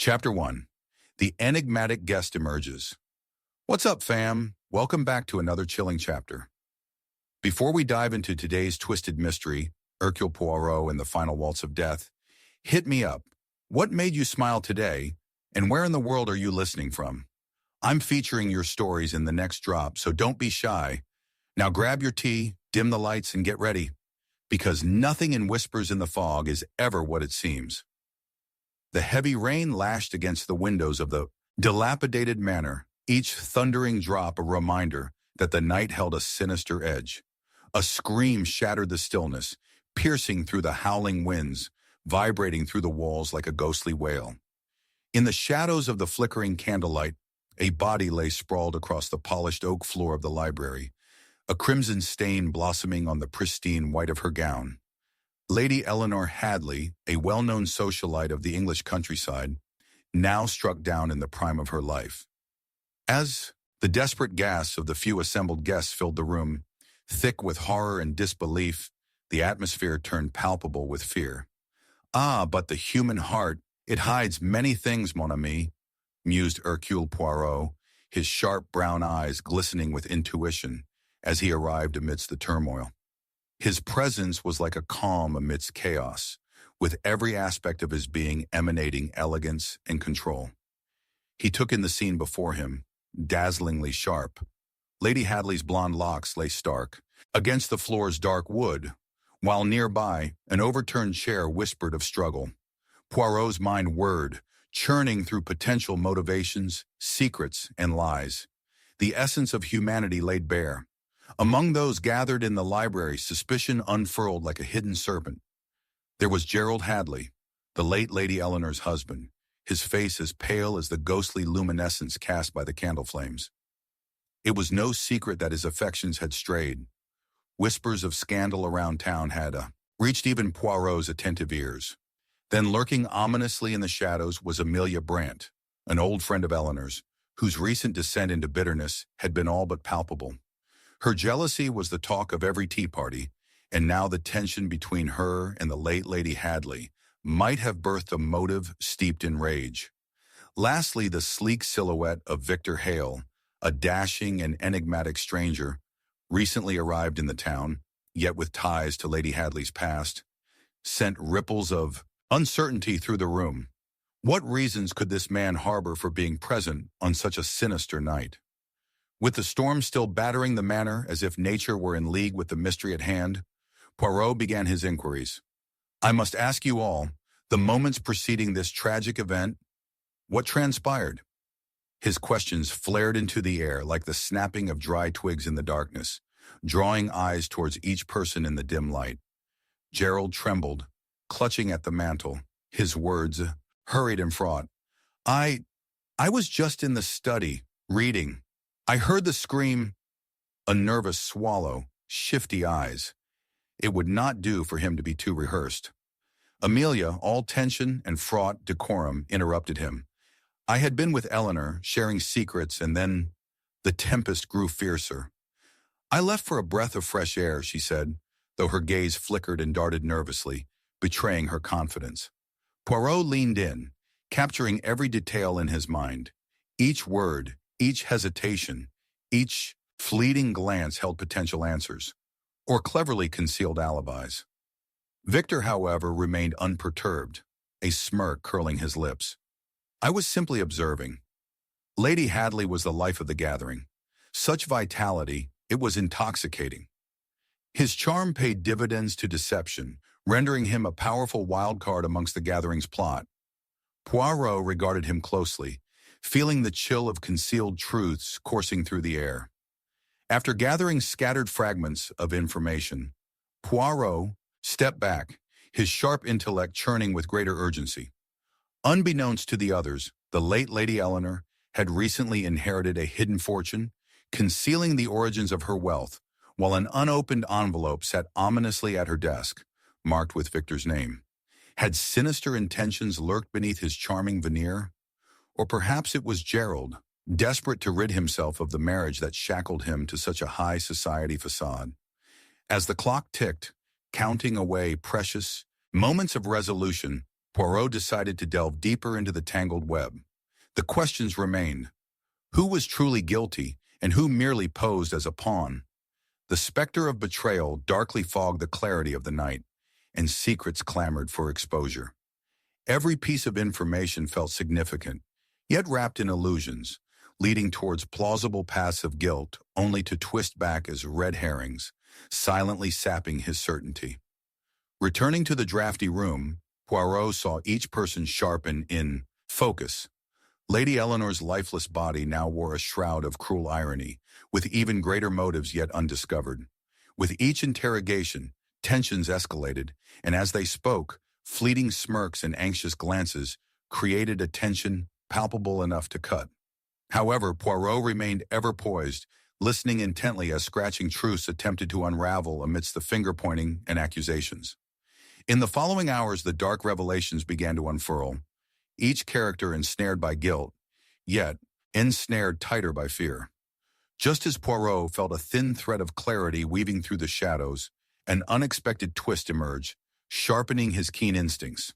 Chapter 1. The Enigmatic Guest Emerges. What's up, fam? Welcome back to another chilling chapter. Before we dive into today's twisted mystery, Hercule Poirot and the Final Waltz of Death, hit me up. What made you smile today, and where in the world are you listening from? I'm featuring your stories in the next drop, so don't be shy. Now grab your tea, dim the lights, and get ready, because nothing in Whispers in the Fog is ever what it seems. The heavy rain lashed against the windows of the dilapidated manor, each thundering drop a reminder that the night held a sinister edge. A scream shattered the stillness, piercing through the howling winds, vibrating through the walls like a ghostly wail. In the shadows of the flickering candlelight, a body lay sprawled across the polished oak floor of the library, a crimson stain blossoming on the pristine white of her gown. Lady Eleanor Hadley, a well-known socialite of the English countryside, now struck down in the prime of her life. As the desperate gasps of the few assembled guests filled the room, thick with horror and disbelief, the atmosphere turned palpable with fear. "Ah, but the human heart, it hides many things, mon ami," mused Hercule Poirot, his sharp brown eyes glistening with intuition as he arrived amidst the turmoil. His presence was like a calm amidst chaos, with every aspect of his being emanating elegance and control. He took in the scene before him, dazzlingly sharp. Lady Hadley's blonde locks lay stark against the floor's dark wood, while nearby, an overturned chair whispered of struggle. Poirot's mind whirred, churning through potential motivations, secrets, and lies. The essence of humanity laid bare. Among those gathered in the library, suspicion unfurled like a hidden serpent. There was Gerald Hadley, the late Lady Eleanor's husband, his face as pale as the ghostly luminescence cast by the candle flames. It was no secret that his affections had strayed. Whispers of scandal around town had reached even Poirot's attentive ears. Then lurking ominously in the shadows was Amelia Brant, an old friend of Eleanor's, whose recent descent into bitterness had been all but palpable. Her jealousy was the talk of every tea party, and now the tension between her and the late Lady Hadley might have birthed a motive steeped in rage. Lastly, the sleek silhouette of Victor Hale, a dashing and enigmatic stranger, recently arrived in the town, yet with ties to Lady Hadley's past, sent ripples of uncertainty through the room. What reasons could this man harbor for being present on such a sinister night? With the storm still battering the manor as if nature were in league with the mystery at hand, Poirot began his inquiries. "I must ask you all, the moments preceding this tragic event, what transpired?" His questions flared into the air like the snapping of dry twigs in the darkness, drawing eyes towards each person in the dim light. Gerald trembled, clutching at the mantle, his words hurried and fraught. I was just in the study, reading. I heard the scream." A nervous swallow, shifty eyes. It would not do for him to be too rehearsed. Amelia, all tension and fraught decorum, interrupted him. "I had been with Eleanor, sharing secrets, and then the tempest grew fiercer. I left for a breath of fresh air," she said, though her gaze flickered and darted nervously, betraying her confidence. Poirot leaned in, capturing every detail in his mind. Each word, each hesitation, each fleeting glance held potential answers, or cleverly concealed alibis. Victor, however, remained unperturbed, a smirk curling his lips. "I was simply observing. Lady Hadley was the life of the gathering. Such vitality, it was intoxicating. His charm paid dividends to deception, rendering him a powerful wild card amongst the gathering's plot." Poirot regarded him closely, feeling the chill of concealed truths coursing through the air. After gathering scattered fragments of information, Poirot stepped back, his sharp intellect churning with greater urgency. Unbeknownst to the others, the late Lady Eleanor had recently inherited a hidden fortune, concealing the origins of her wealth, while an unopened envelope sat ominously at her desk, marked with Victor's name. Had sinister intentions lurked beneath his charming veneer? Or perhaps it was Gerald, desperate to rid himself of the marriage that shackled him to such a high society facade. As the clock ticked, counting away precious moments of resolution, Poirot decided to delve deeper into the tangled web. The questions remained. Who was truly guilty, and who merely posed as a pawn? The specter of betrayal darkly fogged the clarity of the night, and secrets clamored for exposure. Every piece of information felt significant, yet wrapped in illusions, leading towards plausible paths of guilt only to twist back as red herrings, silently sapping his certainty. Returning to the drafty room, Poirot saw each person sharpen in focus. Lady Eleanor's lifeless body now wore a shroud of cruel irony, with even greater motives yet undiscovered. With each interrogation, tensions escalated, and as they spoke, fleeting smirks and anxious glances created a tension palpable enough to cut. However, Poirot remained ever poised, listening intently as scratching truths attempted to unravel amidst the finger-pointing and accusations. In the following hours, the dark revelations began to unfurl, each character ensnared by guilt, yet ensnared tighter by fear. Just as Poirot felt a thin thread of clarity weaving through the shadows, an unexpected twist emerged, sharpening his keen instincts.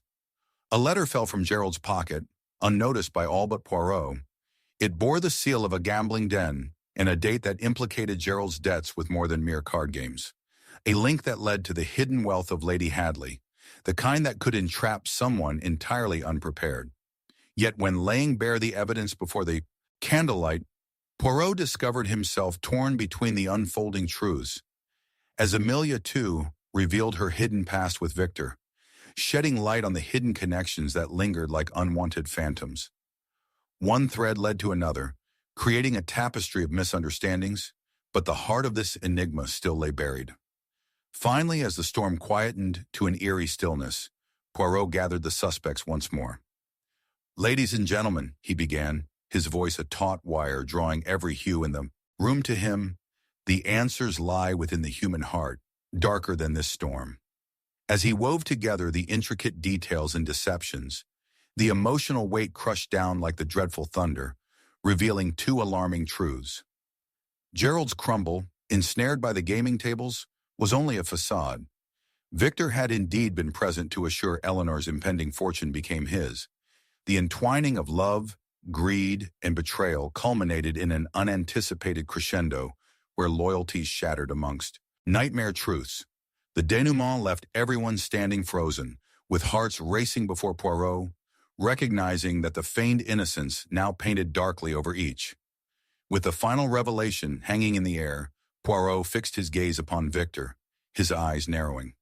A letter fell from Gerald's pocket, unnoticed by all but Poirot. It bore the seal of a gambling den and a date that implicated Gerald's debts with more than mere card games. A link that led to the hidden wealth of Lady Hadley, the kind that could entrap someone entirely unprepared. Yet when laying bare the evidence before the candlelight, Poirot discovered himself torn between the unfolding truths. As Amelia, too, revealed her hidden past with Victor, shedding light on the hidden connections that lingered like unwanted phantoms. One thread led to another, creating a tapestry of misunderstandings, but the heart of this enigma still lay buried. Finally, as the storm quietened to an eerie stillness, Poirot gathered the suspects once more. "Ladies and gentlemen," he began, his voice a taut wire drawing every hue in the room to him, "the answers lie within the human heart, darker than this storm." As he wove together the intricate details and deceptions, the emotional weight crushed down like the dreadful thunder, revealing two alarming truths. Gerald's crumble, ensnared by the gaming tables, was only a facade. Victor had indeed been present to assure Eleanor's impending fortune became his. The entwining of love, greed, and betrayal culminated in an unanticipated crescendo where loyalties shattered amongst nightmare truths. The denouement left everyone standing frozen, with hearts racing before Poirot, recognizing that the feigned innocence now painted darkly over each. With the final revelation hanging in the air, Poirot fixed his gaze upon Victor, his eyes narrowing.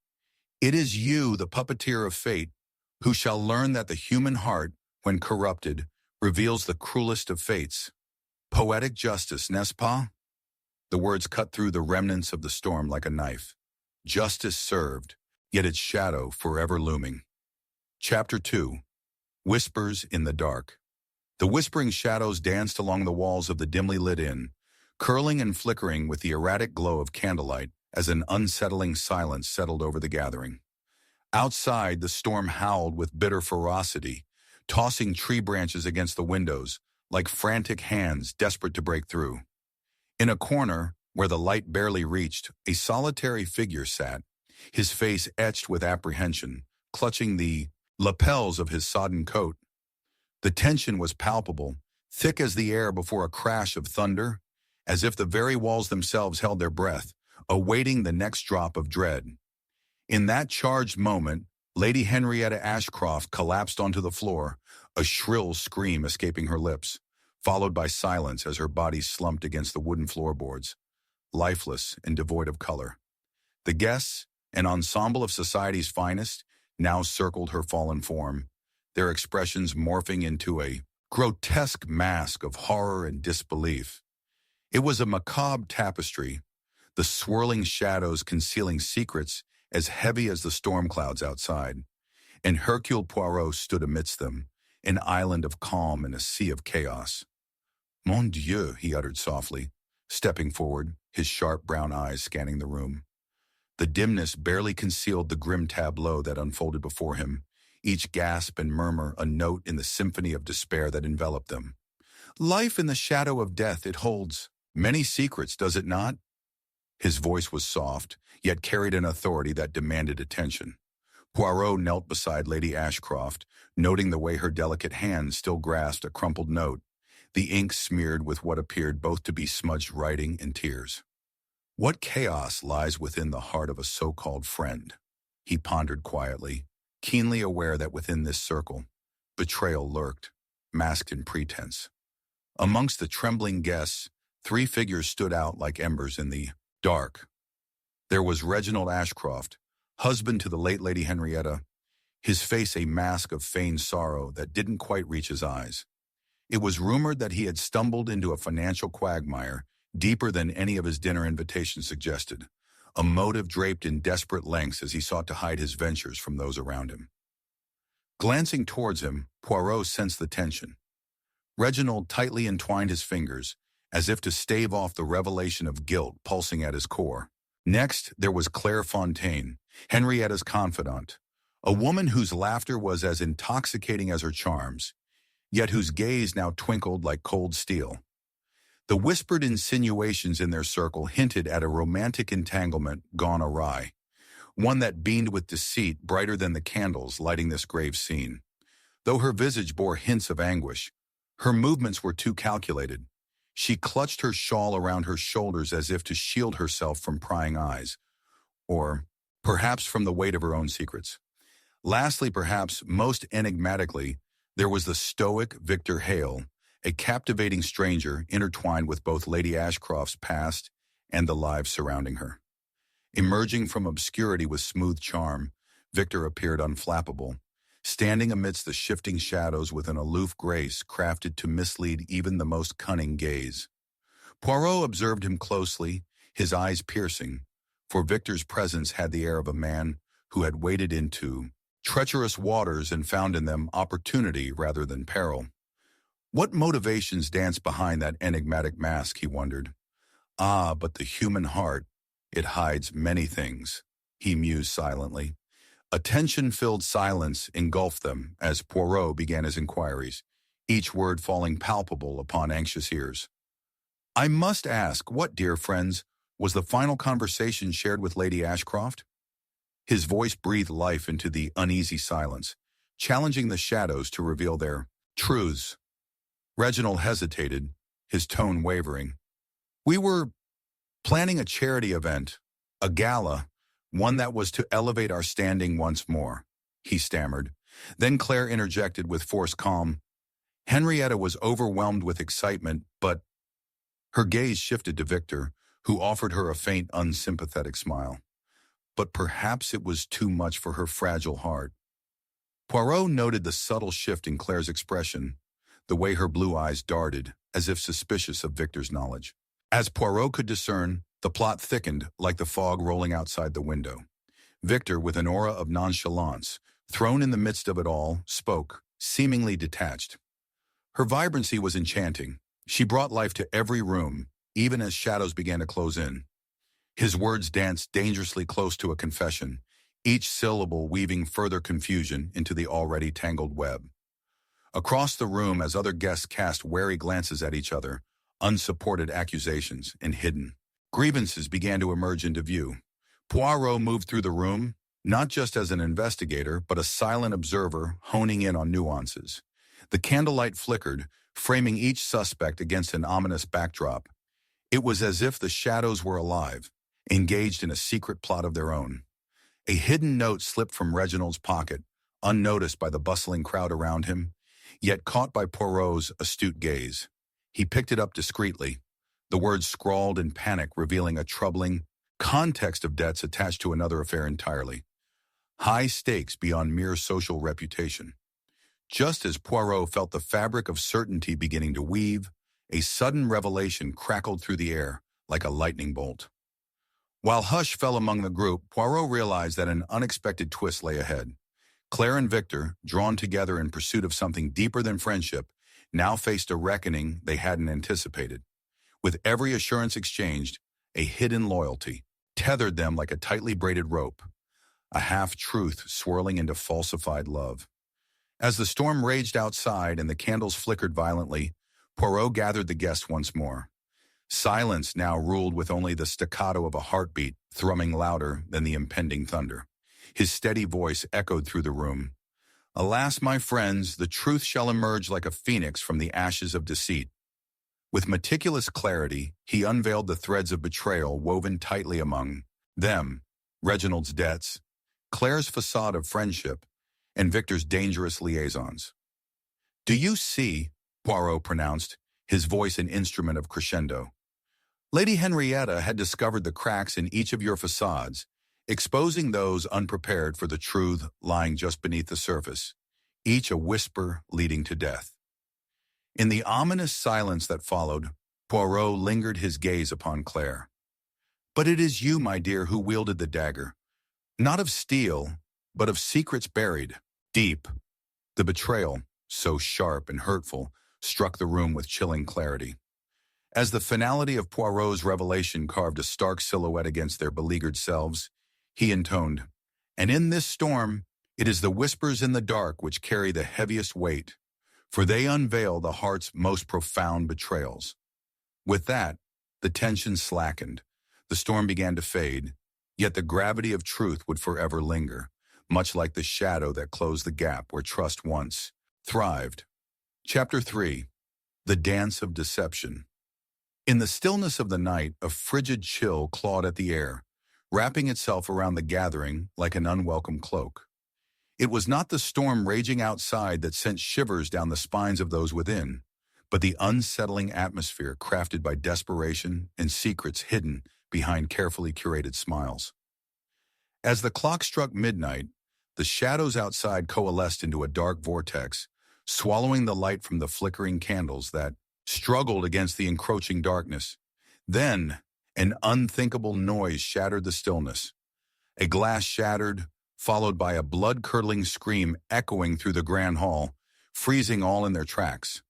"It is you, the puppeteer of fate, who shall learn that the human heart, when corrupted, reveals the cruelest of fates. Poetic justice, n'est-ce pas?" The words cut through the remnants of the storm like a knife. Justice served, yet its shadow forever looming. Chapter 2. Whispers in the Dark. The whispering shadows danced along the walls of the dimly lit inn, curling and flickering with the erratic glow of candlelight as an unsettling silence settled over the gathering. Outside, the storm howled with bitter ferocity, tossing tree branches against the windows like frantic hands desperate to break through. In a corner, where the light barely reached, a solitary figure sat, his face etched with apprehension, clutching the lapels of his sodden coat. The tension was palpable, thick as the air before a crash of thunder, as if the very walls themselves held their breath, awaiting the next drop of dread. In that charged moment, Lady Henrietta Ashcroft collapsed onto the floor, a shrill scream escaping her lips, followed by silence as her body slumped against the wooden floorboards, lifeless and devoid of color. The guests, an ensemble of society's finest, now circled her fallen form, their expressions morphing into a grotesque mask of horror and disbelief. It was a macabre tapestry, the swirling shadows concealing secrets as heavy as the storm clouds outside, and Hercule Poirot stood amidst them, an island of calm in a sea of chaos. "Mon Dieu," he uttered softly, stepping forward, his sharp brown eyes scanning the room. The dimness barely concealed the grim tableau that unfolded before him, each gasp and murmur a note in the symphony of despair that enveloped them. "Life in the shadow of death, it holds many secrets, does it not?" His voice was soft, yet carried an authority that demanded attention. Poirot knelt beside Lady Ashcroft, noting the way her delicate hand still grasped a crumpled note, the ink smeared with what appeared both to be smudged writing and tears. What chaos lies within the heart of a so-called friend? He pondered quietly, keenly aware that within this circle, betrayal lurked, masked in pretense. Amongst the trembling guests, three figures stood out like embers in the dark. There was Reginald Ashcroft, husband to the late Lady Henrietta, his face a mask of feigned sorrow that didn't quite reach his eyes. It was rumored that he had stumbled into a financial quagmire deeper than any of his dinner invitations suggested, a motive draped in desperate lengths as he sought to hide his ventures from those around him. Glancing towards him, Poirot sensed the tension. Reginald tightly entwined his fingers, as if to stave off the revelation of guilt pulsing at his core. Next, there was Claire Fontaine, Henrietta's confidant, a woman whose laughter was as intoxicating as her charms, yet whose gaze now twinkled like cold steel. The whispered insinuations in their circle hinted at a romantic entanglement gone awry, one that beamed with deceit brighter than the candles lighting this grave scene. Though her visage bore hints of anguish, her movements were too calculated. She clutched her shawl around her shoulders as if to shield herself from prying eyes, or perhaps from the weight of her own secrets. Lastly, perhaps most enigmatically, there was the stoic Victor Hale, a captivating stranger intertwined with both Lady Ashcroft's past and the lives surrounding her. Emerging from obscurity with smooth charm, Victor appeared unflappable, standing amidst the shifting shadows with an aloof grace crafted to mislead even the most cunning gaze. Poirot observed him closely, his eyes piercing, for Victor's presence had the air of a man who had waded into treacherous waters and found in them opportunity rather than peril. What motivations danced behind that enigmatic mask, he wondered. Ah, but the human heart, it hides many things, he mused silently. A tension-filled silence engulfed them as Poirot began his inquiries, each word falling palpable upon anxious ears. I must ask, what, dear friends, was the final conversation shared with Lady Ashcroft? His voice breathed life into the uneasy silence, challenging the shadows to reveal their truths. Reginald hesitated, his tone wavering. We were planning a charity event, a gala, one that was to elevate our standing once more, he stammered. Then Claire interjected with forced calm. Henrietta was overwhelmed with excitement, but her gaze shifted to Victor, who offered her a faint, unsympathetic smile. But perhaps it was too much for her fragile heart. Poirot noted the subtle shift in Claire's expression, the way her blue eyes darted, as if suspicious of Victor's knowledge. As Poirot could discern, the plot thickened like the fog rolling outside the window. Victor, with an aura of nonchalance, thrown in the midst of it all, spoke, seemingly detached. Her vibrancy was enchanting. She brought life to every room, even as shadows began to close in. His words danced dangerously close to a confession, each syllable weaving further confusion into the already tangled web. Across the room, as other guests cast wary glances at each other, unsupported accusations and hidden grievances began to emerge into view. Poirot moved through the room, not just as an investigator, but a silent observer honing in on nuances. The candlelight flickered, framing each suspect against an ominous backdrop. It was as if the shadows were alive, engaged in a secret plot of their own. A hidden note slipped from Reginald's pocket, unnoticed by the bustling crowd around him, yet caught by Poirot's astute gaze. He picked it up discreetly, the words scrawled in panic revealing a troubling context of debts attached to another affair entirely. High stakes beyond mere social reputation. Just as Poirot felt the fabric of certainty beginning to weave, a sudden revelation crackled through the air like a lightning bolt. While hush fell among the group, Poirot realized that an unexpected twist lay ahead. Claire and Victor, drawn together in pursuit of something deeper than friendship, now faced a reckoning they hadn't anticipated. With every assurance exchanged, a hidden loyalty tethered them like a tightly braided rope, a half-truth swirling into falsified love. As the storm raged outside and the candles flickered violently, Poirot gathered the guests once more. Silence now ruled with only the staccato of a heartbeat thrumming louder than the impending thunder. His steady voice echoed through the room. Alas, my friends, the truth shall emerge like a phoenix from the ashes of deceit. With meticulous clarity, he unveiled the threads of betrayal woven tightly among them, Reginald's debts, Claire's facade of friendship, and Victor's dangerous liaisons. Do you see, Poirot pronounced, his voice an instrument of crescendo. Lady Henrietta had discovered the cracks in each of your facades, exposing those unprepared for the truth lying just beneath the surface, each a whisper leading to death. In the ominous silence that followed, Poirot lingered his gaze upon Claire. But it is you, my dear, who wielded the dagger, not of steel, but of secrets buried deep. The betrayal, so sharp and hurtful, struck the room with chilling clarity. As the finality of Poirot's revelation carved a stark silhouette against their beleaguered selves, he intoned, "And in this storm, it is the whispers in the dark which carry the heaviest weight, for they unveil the heart's most profound betrayals." With that, the tension slackened. The storm began to fade, yet the gravity of truth would forever linger, much like the shadow that closed the gap where trust once thrived. Chapter 3. The Dance of Deception. In the stillness of the night, a frigid chill clawed at the air, wrapping itself around the gathering like an unwelcome cloak. It was not the storm raging outside that sent shivers down the spines of those within, but the unsettling atmosphere crafted by desperation and secrets hidden behind carefully curated smiles. As the clock struck midnight, the shadows outside coalesced into a dark vortex, swallowing the light from the flickering candles that struggled against the encroaching darkness. Then, an unthinkable noise shattered the stillness. A glass shattered, followed by a blood-curdling scream echoing through the grand hall, freezing all in their tracks.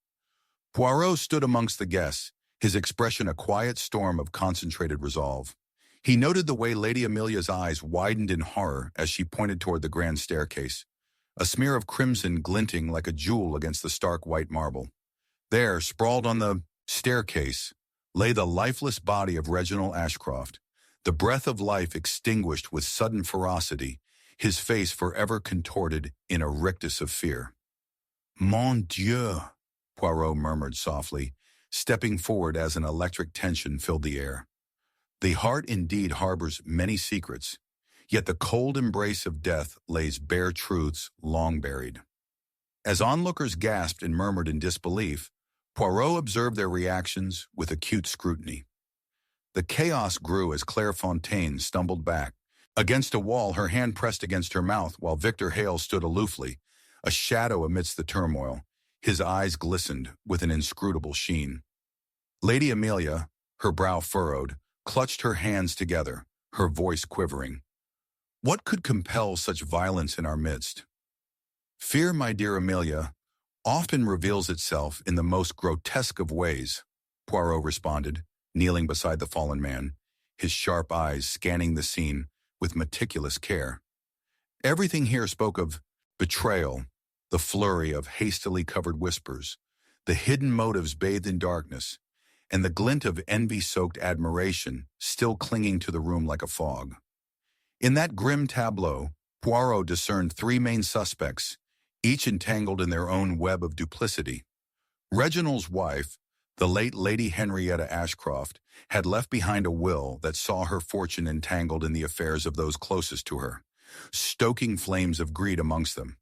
Poirot stood amongst the guests, his expression a quiet storm of concentrated resolve. He noted the way Lady Amelia's eyes widened in horror as she pointed toward the grand staircase, a smear of crimson glinting like a jewel against the stark white marble. There, sprawled on the staircase, lay the lifeless body of Reginald Ashcroft, the breath of life extinguished with sudden ferocity, his face forever contorted in a rictus of fear. "Mon Dieu," Poirot murmured softly, stepping forward as an electric tension filled the air. The heart indeed harbors many secrets, yet the cold embrace of death lays bare truths long buried. As onlookers gasped and murmured in disbelief, Poirot observed their reactions with acute scrutiny. The chaos grew as Claire Fontaine stumbled back. Against a wall, her hand pressed against her mouth, while Victor Hale stood aloofly, a shadow amidst the turmoil. His eyes glistened with an inscrutable sheen. Lady Amelia, her brow furrowed, clutched her hands together, her voice quivering. What could compel such violence in our midst? Fear, my dear Amelia, often reveals itself in the most grotesque of ways, Poirot responded, kneeling beside the fallen man, his sharp eyes scanning the scene with meticulous care. Everything here spoke of betrayal, the flurry of hastily covered whispers, the hidden motives bathed in darkness, and the glint of envy-soaked admiration still clinging to the room like a fog. In that grim tableau, Poirot discerned three main suspects, each entangled in their own web of duplicity. Reginald's wife, the late Lady Henrietta Ashcroft, had left behind a will that saw her fortune entangled in the affairs of those closest to her, stoking flames of greed amongst them.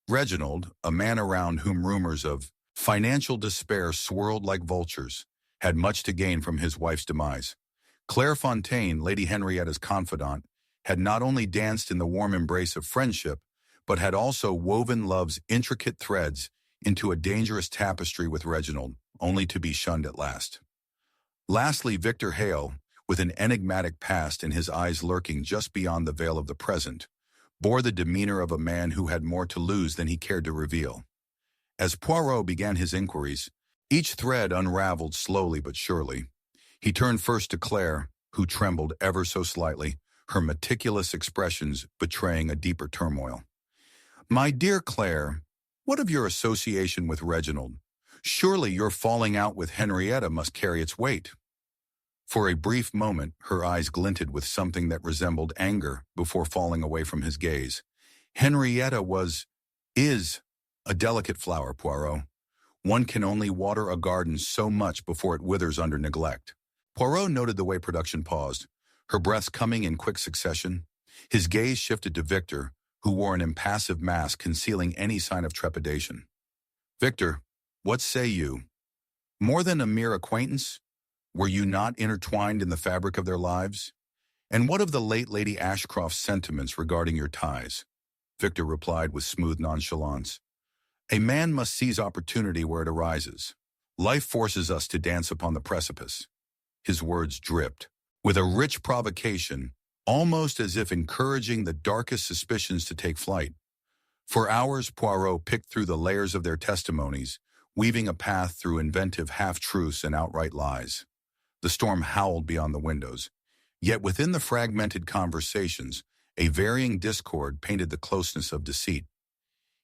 Reginald, a man around whom rumors of financial despair swirled like vultures, had much to gain from his wife's demise. Claire Fontaine, Lady Henrietta's confidant, had not only danced in the warm embrace of friendship, but had also woven love's intricate threads into a dangerous tapestry with Reginald, only to be shunned at last. Lastly, Victor Hale, with an enigmatic past and his eyes lurking just beyond the veil of the present, bore the demeanor of a man who had more to lose than he cared to reveal. As Poirot began his inquiries, each thread unraveled slowly but surely. He turned first to Claire, who trembled ever so slightly, her meticulous expressions betraying a deeper turmoil. "My dear Claire, what of your association with Reginald? Surely your falling out with Henrietta must carry its weight." For a brief moment, her eyes glinted with something that resembled anger before falling away from his gaze. Henrietta is a delicate flower, Poirot. One can only water a garden so much before it withers under neglect. Poirot noted the way production paused, her breaths coming in quick succession. His gaze shifted to Victor, who wore an impassive mask concealing any sign of trepidation. Victor, what say you? More than a mere acquaintance? Were you not intertwined in the fabric of their lives? And what of the late Lady Ashcroft's sentiments regarding your ties? Victor replied with smooth nonchalance. A man must seize opportunity where it arises. Life forces us to dance upon the precipice. His words dripped, with a rich provocation, almost as if encouraging the darkest suspicions to take flight. For hours, Poirot picked through the layers of their testimonies, weaving a path through inventive half-truths and outright lies. The storm howled beyond the windows, yet within the fragmented conversations, a varying discord painted the closeness of deceit.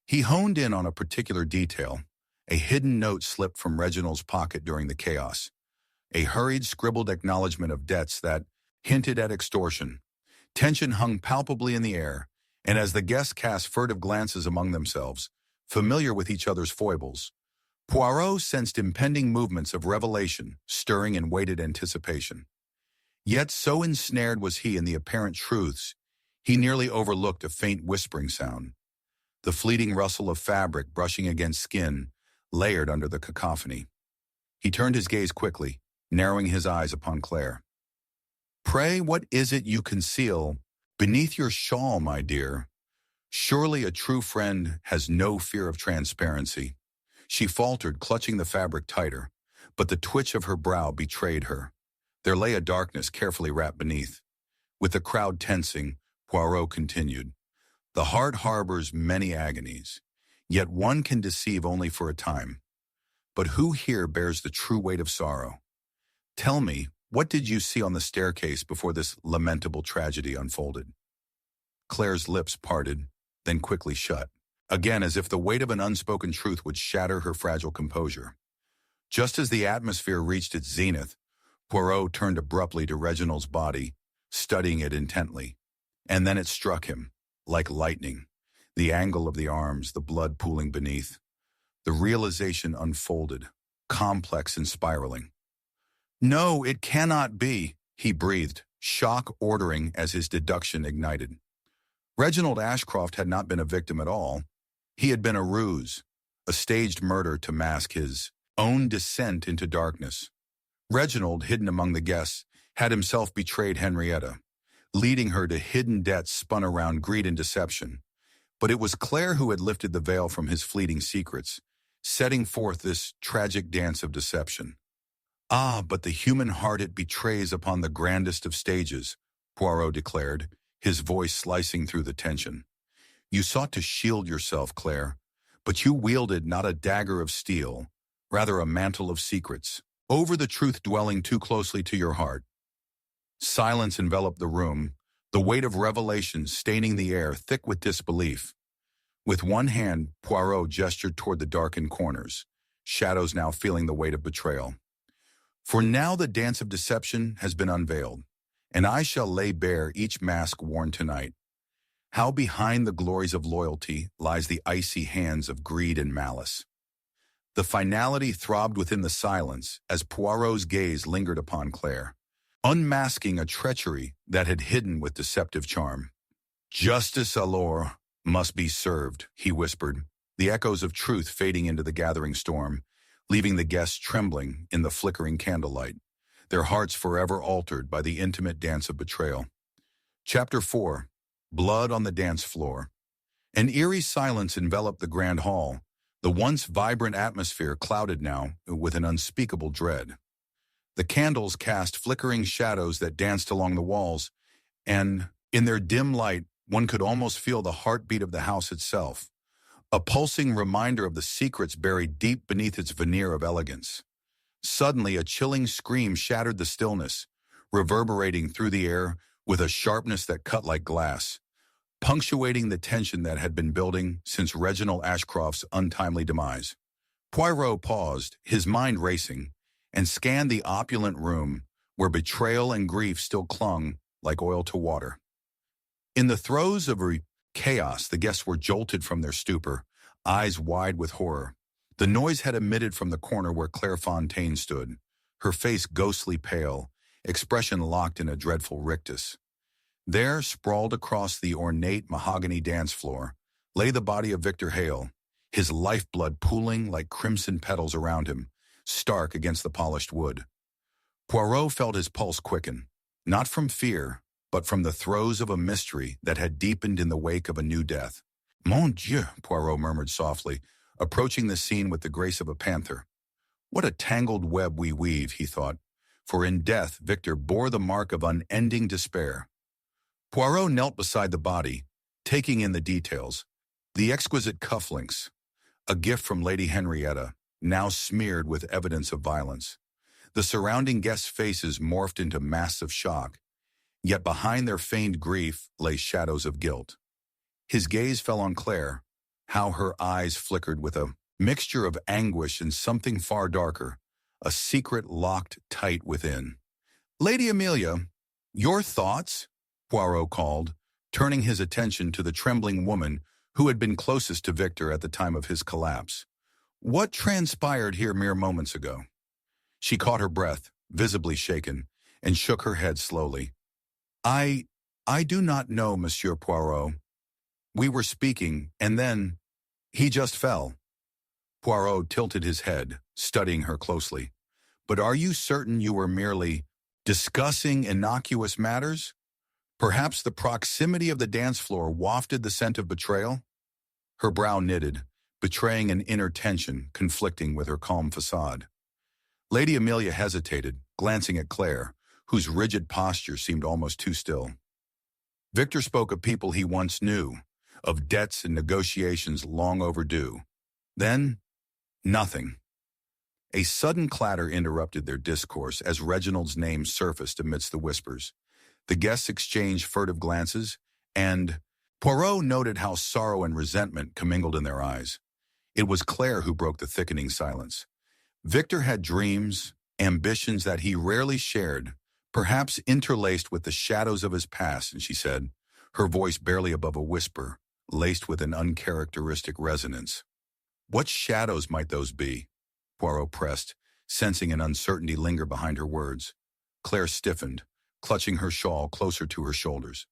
He honed in on a particular detail, a hidden note slipped from Reginald's pocket during the chaos, a hurried, scribbled acknowledgement of debts that hinted at extortion. Tension hung palpably in the air, and as the guests cast furtive glances among themselves, familiar with each other's foibles, Poirot sensed impending movements of revelation stirring in waited anticipation. Yet so ensnared was he in the apparent truths, he nearly overlooked a faint whispering sound. The fleeting rustle of fabric brushing against skin layered under the cacophony. He turned his gaze quickly, narrowing his eyes upon Claire. Pray, what is it you conceal beneath your shawl, my dear? Surely a true friend has no fear of transparency. She faltered, clutching the fabric tighter, but the twitch of her brow betrayed her. There lay a darkness carefully wrapped beneath. With the crowd tensing, Poirot continued, The heart harbors many agonies, yet one can deceive only for a time. But who here bears the true weight of sorrow? Tell me, what did you see on the staircase before this lamentable tragedy unfolded? Claire's lips parted, then quickly shut, again as if the weight of an unspoken truth would shatter her fragile composure. Just as the atmosphere reached its zenith, Poirot turned abruptly to Reginald's body, studying it intently. And then it struck him, like lightning, the angle of the arms, the blood pooling beneath. The realization unfolded, complex and spiraling. No, it cannot be, he breathed, shock ordering as his deduction ignited. Reginald Ashcroft had not been a victim at all. He had been a ruse, a staged murder to mask his own descent into darkness. Reginald, hidden among the guests, had himself betrayed Henrietta, leading her to hidden debts spun around greed and deception. But it was Claire who had lifted the veil from his fleeting secrets, setting forth this tragic dance of deception. Ah, but the human heart it betrays upon the grandest of stages, Poirot declared, his voice slicing through the tension. You sought to shield yourself, Claire, but you wielded not a dagger of steel, rather a mantle of secrets, over the truth dwelling too closely to your heart. Silence enveloped the room, the weight of revelation staining the air thick with disbelief. With one hand, Poirot gestured toward the darkened corners, shadows now feeling the weight of betrayal. For now the dance of deception has been unveiled, and I shall lay bare each mask worn tonight. How behind the glories of loyalty lies the icy hands of greed and malice. The finality throbbed within the silence as Poirot's gaze lingered upon Claire, unmasking a treachery that had hidden with deceptive charm. Justice alors must be served, he whispered, the echoes of truth fading into the gathering storm, leaving the guests trembling in the flickering candlelight, their hearts forever altered by the intimate dance of betrayal. Chapter 4. Blood on the Dance Floor. An eerie silence enveloped the grand hall, the once vibrant atmosphere clouded now with an unspeakable dread. The candles cast flickering shadows that danced along the walls, and, in their dim light, one could almost feel the heartbeat of the house itself, a pulsing reminder of the secrets buried deep beneath its veneer of elegance. Suddenly, a chilling scream shattered the stillness, reverberating through the air with a sharpness that cut like glass, punctuating the tension that had been building since Reginald Ashcroft's untimely demise. Poirot paused, his mind racing, and scanned the opulent room where betrayal and grief still clung like oil to water. In the throes of chaos, the guests were jolted from their stupor, eyes wide with horror. The noise had emitted from the corner where Claire Fontaine stood, her face ghostly pale, expression locked in a dreadful rictus. There, sprawled across the ornate mahogany dance floor, lay the body of Victor Hale, his lifeblood pooling like crimson petals around him, stark against the polished wood. Poirot felt his pulse quicken, not from fear, but from the throes of a mystery that had deepened in the wake of a new death. Mon Dieu, Poirot murmured softly, approaching the scene with the grace of a panther. What a tangled web we weave, he thought, for in death Victor bore the mark of unending despair. Poirot knelt beside the body, taking in the details, the exquisite cufflinks, a gift from Lady Henrietta, now smeared with evidence of violence. The surrounding guests' faces morphed into masks of shock, yet behind their feigned grief lay shadows of guilt. His gaze fell on Claire, how her eyes flickered with a mixture of anguish and something far darker, a secret locked tight within. "Lady Amelia, your thoughts?" Poirot called, turning his attention to the trembling woman who had been closest to Victor at the time of his collapse. "What transpired here mere moments ago?" She caught her breath, visibly shaken, and shook her head slowly. I do not know, Monsieur Poirot. We were speaking, and then he just fell." Poirot tilted his head, studying her closely. "But are you certain you were merely discussing innocuous matters? Perhaps the proximity of the dance floor wafted the scent of betrayal?" Her brow knitted, betraying an inner tension conflicting with her calm facade. Lady Amelia hesitated, glancing at Claire, whose rigid posture seemed almost too still. Victor spoke of people he once knew, of debts and negotiations long overdue. Then, nothing. A sudden clatter interrupted their discourse as Reginald's name surfaced amidst the whispers. The guests exchanged furtive glances, and Poirot noted how sorrow and resentment commingled in their eyes. It was Claire who broke the thickening silence. Victor had dreams, ambitions that he rarely shared, perhaps interlaced with the shadows of his past, and she said, her voice barely above a whisper, laced with an uncharacteristic resonance. "What shadows might those be?" Poirot pressed, sensing an uncertainty linger behind her words. Claire stiffened, clutching her shawl closer to her shoulders.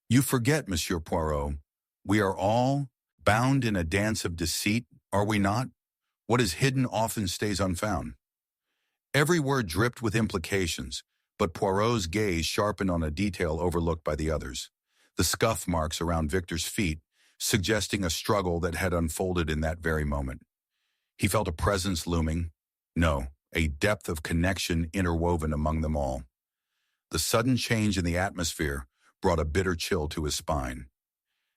"You forget, Monsieur Poirot, we are all bound in a dance of deceit, are we not? What is hidden often stays unfound." Every word dripped with implications, but Poirot's gaze sharpened on a detail overlooked by the others. The scuff marks around Victor's feet, suggesting a struggle that had unfolded in that very moment. He felt a presence looming. No, a depth of connection interwoven among them all. The sudden change in the atmosphere brought a bitter chill to his spine.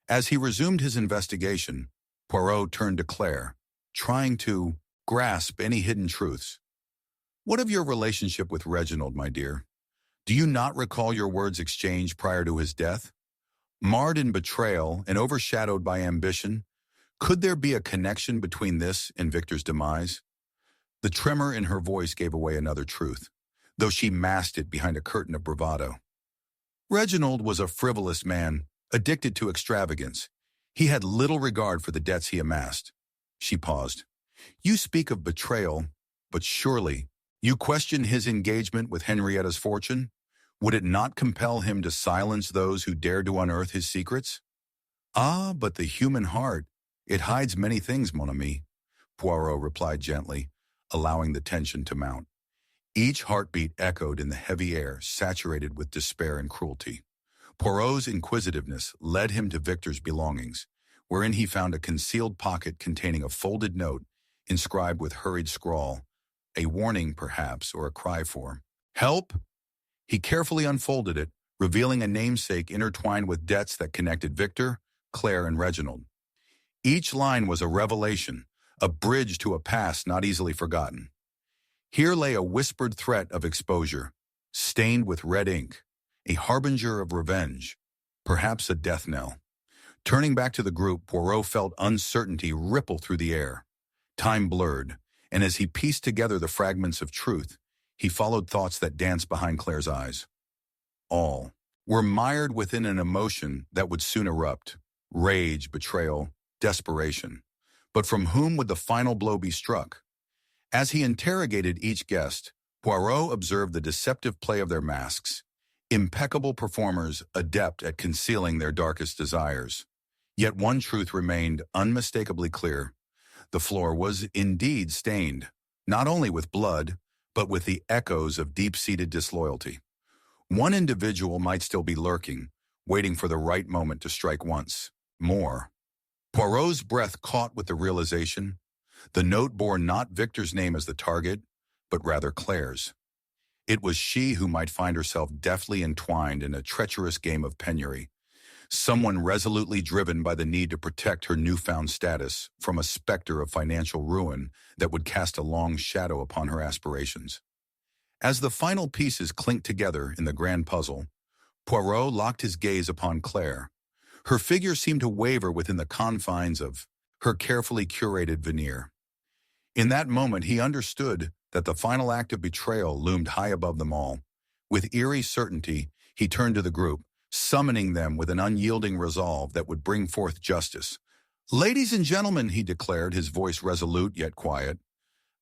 As he resumed his investigation, Poirot turned to Claire, trying to grasp any hidden truths. "What of your relationship with Reginald, my dear? Do you not recall your words exchanged prior to his death? Marred in betrayal and overshadowed by ambition, could there be a connection between this and Victor's demise?" The tremor in her voice gave away another truth, though she masked it behind a curtain of bravado. "Reginald was a frivolous man, addicted to extravagance. He had little regard for the debts he amassed." She paused. "You speak of betrayal, but surely you question his engagement with Henrietta's fortune? Would it not compel him to silence those who dared to unearth his secrets?" "Ah, but the human heart, it hides many things, mon ami," Poirot replied gently, allowing the tension to mount. Each heartbeat echoed in the heavy air, saturated with despair and cruelty. Poirot's inquisitiveness led him to Victor's belongings, wherein he found a concealed pocket containing a folded note inscribed with hurried scrawl, a warning perhaps, or a cry for help. He carefully unfolded it, revealing a namesake intertwined with debts that connected Victor, Claire, and Reginald. Each line was a revelation, a bridge to a past not easily forgotten. Here lay a whispered threat of exposure, stained with red ink, a harbinger of revenge, perhaps a death knell. Turning back to the group, Poirot felt uncertainty ripple through the air. Time blurred, and as he pieced together the fragments of truth, he followed thoughts that danced behind Claire's eyes. All were mired within an emotion that would soon erupt: rage, betrayal, desperation. But from whom would the final blow be struck? As he interrogated each guest, Poirot observed the deceptive play of their masks, impeccable performers adept at concealing their darkest desires. Yet one truth remained unmistakably clear. The floor was indeed stained, not only with blood, but with the echoes of deep-seated disloyalty. One individual might still be lurking, waiting for the right moment to strike once more. Poirot's breath caught with the realization. The note bore not Victor's name as the target, but rather Claire's. It was she who might find herself deftly entwined in a treacherous game of penury, someone resolutely driven by the need to protect her newfound status from a specter of financial ruin that would cast a long shadow upon her aspirations. As the final pieces clinked together in the grand puzzle, Poirot locked his gaze upon Claire. Her figure seemed to waver within the confines of her carefully curated veneer. In that moment, he understood that the final act of betrayal loomed high above them all. With eerie certainty, he turned to the group, summoning them with an unyielding resolve that would bring forth justice. "Ladies and gentlemen," he declared, his voice resolute yet quiet,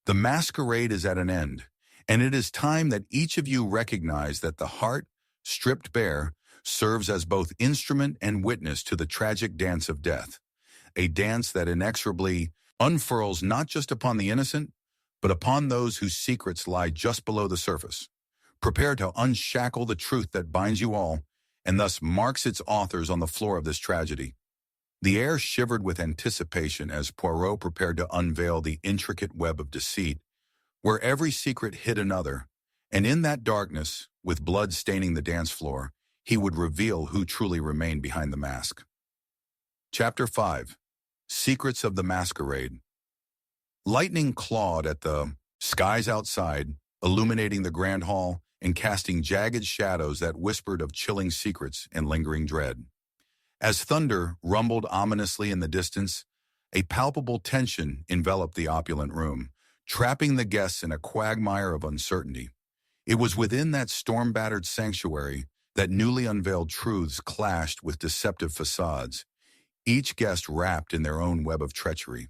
"the masquerade is at an end, and it is time that each of you recognize that the heart, stripped bare, serves as both instrument and witness to the tragic dance of death, a dance that inexorably unfurls not just upon the innocent, but upon those whose secrets lie just below the surface. Prepare to unshackle the truth that binds you all, and thus marks its authors on the floor of this tragedy." The air shivered with anticipation as Poirot prepared to unveil the intricate web of deceit, where every secret hid another, and in that darkness, with blood staining the dance floor, he would reveal who truly remained behind the mask. Chapter 5. Secrets of the Masquerade. Lightning clawed at the skies outside, illuminating the grand hall and casting jagged shadows that whispered of chilling secrets and lingering dread. As thunder rumbled ominously in the distance, a palpable tension enveloped the opulent room, trapping the guests in a quagmire of uncertainty. It was within that storm-battered sanctuary that newly unveiled truths clashed with deceptive facades, each guest wrapped in their own web of treachery.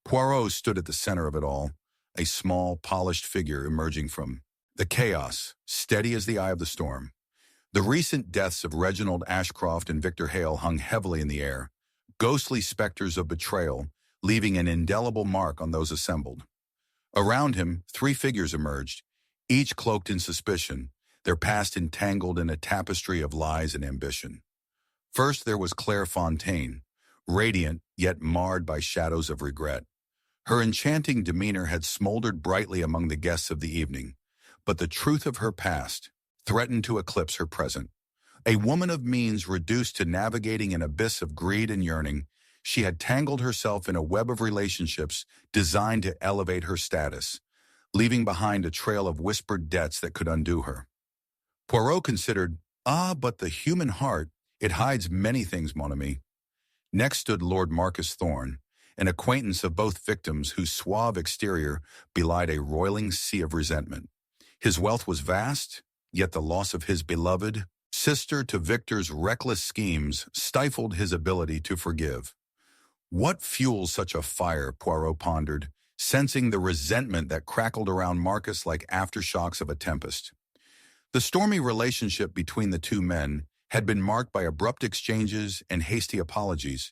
Poirot stood at the center of it all, a small, polished figure emerging from the chaos, steady as the eye of the storm. The recent deaths of Reginald Ashcroft and Victor Hale hung heavily in the air, ghostly specters of betrayal, leaving an indelible mark on those assembled. Around him, three figures emerged, each cloaked in suspicion, their past entangled in a tapestry of lies and ambition. First there was Claire Fontaine, radiant yet marred by shadows of regret. Her enchanting demeanor had smoldered brightly among the guests of the evening, but the truth of her past threatened to eclipse her present. A woman of means reduced to navigating an abyss of greed and yearning, she had tangled herself in a web of relationships designed to elevate her status, leaving behind a trail of whispered debts that could undo her. Poirot considered, but the human heart, it hides many things, mon ami. Next stood Lord Marcus Thorne, an acquaintance of both victims whose suave exterior belied a roiling sea of resentment. His wealth was vast, yet the loss of his beloved sister to Victor's reckless schemes stifled his ability to forgive. What fuels such a fire, Poirot pondered, sensing the resentment that crackled around Marcus like aftershocks of a tempest. The stormy relationship between the two men had been marked by abrupt exchanges and hasty apologies,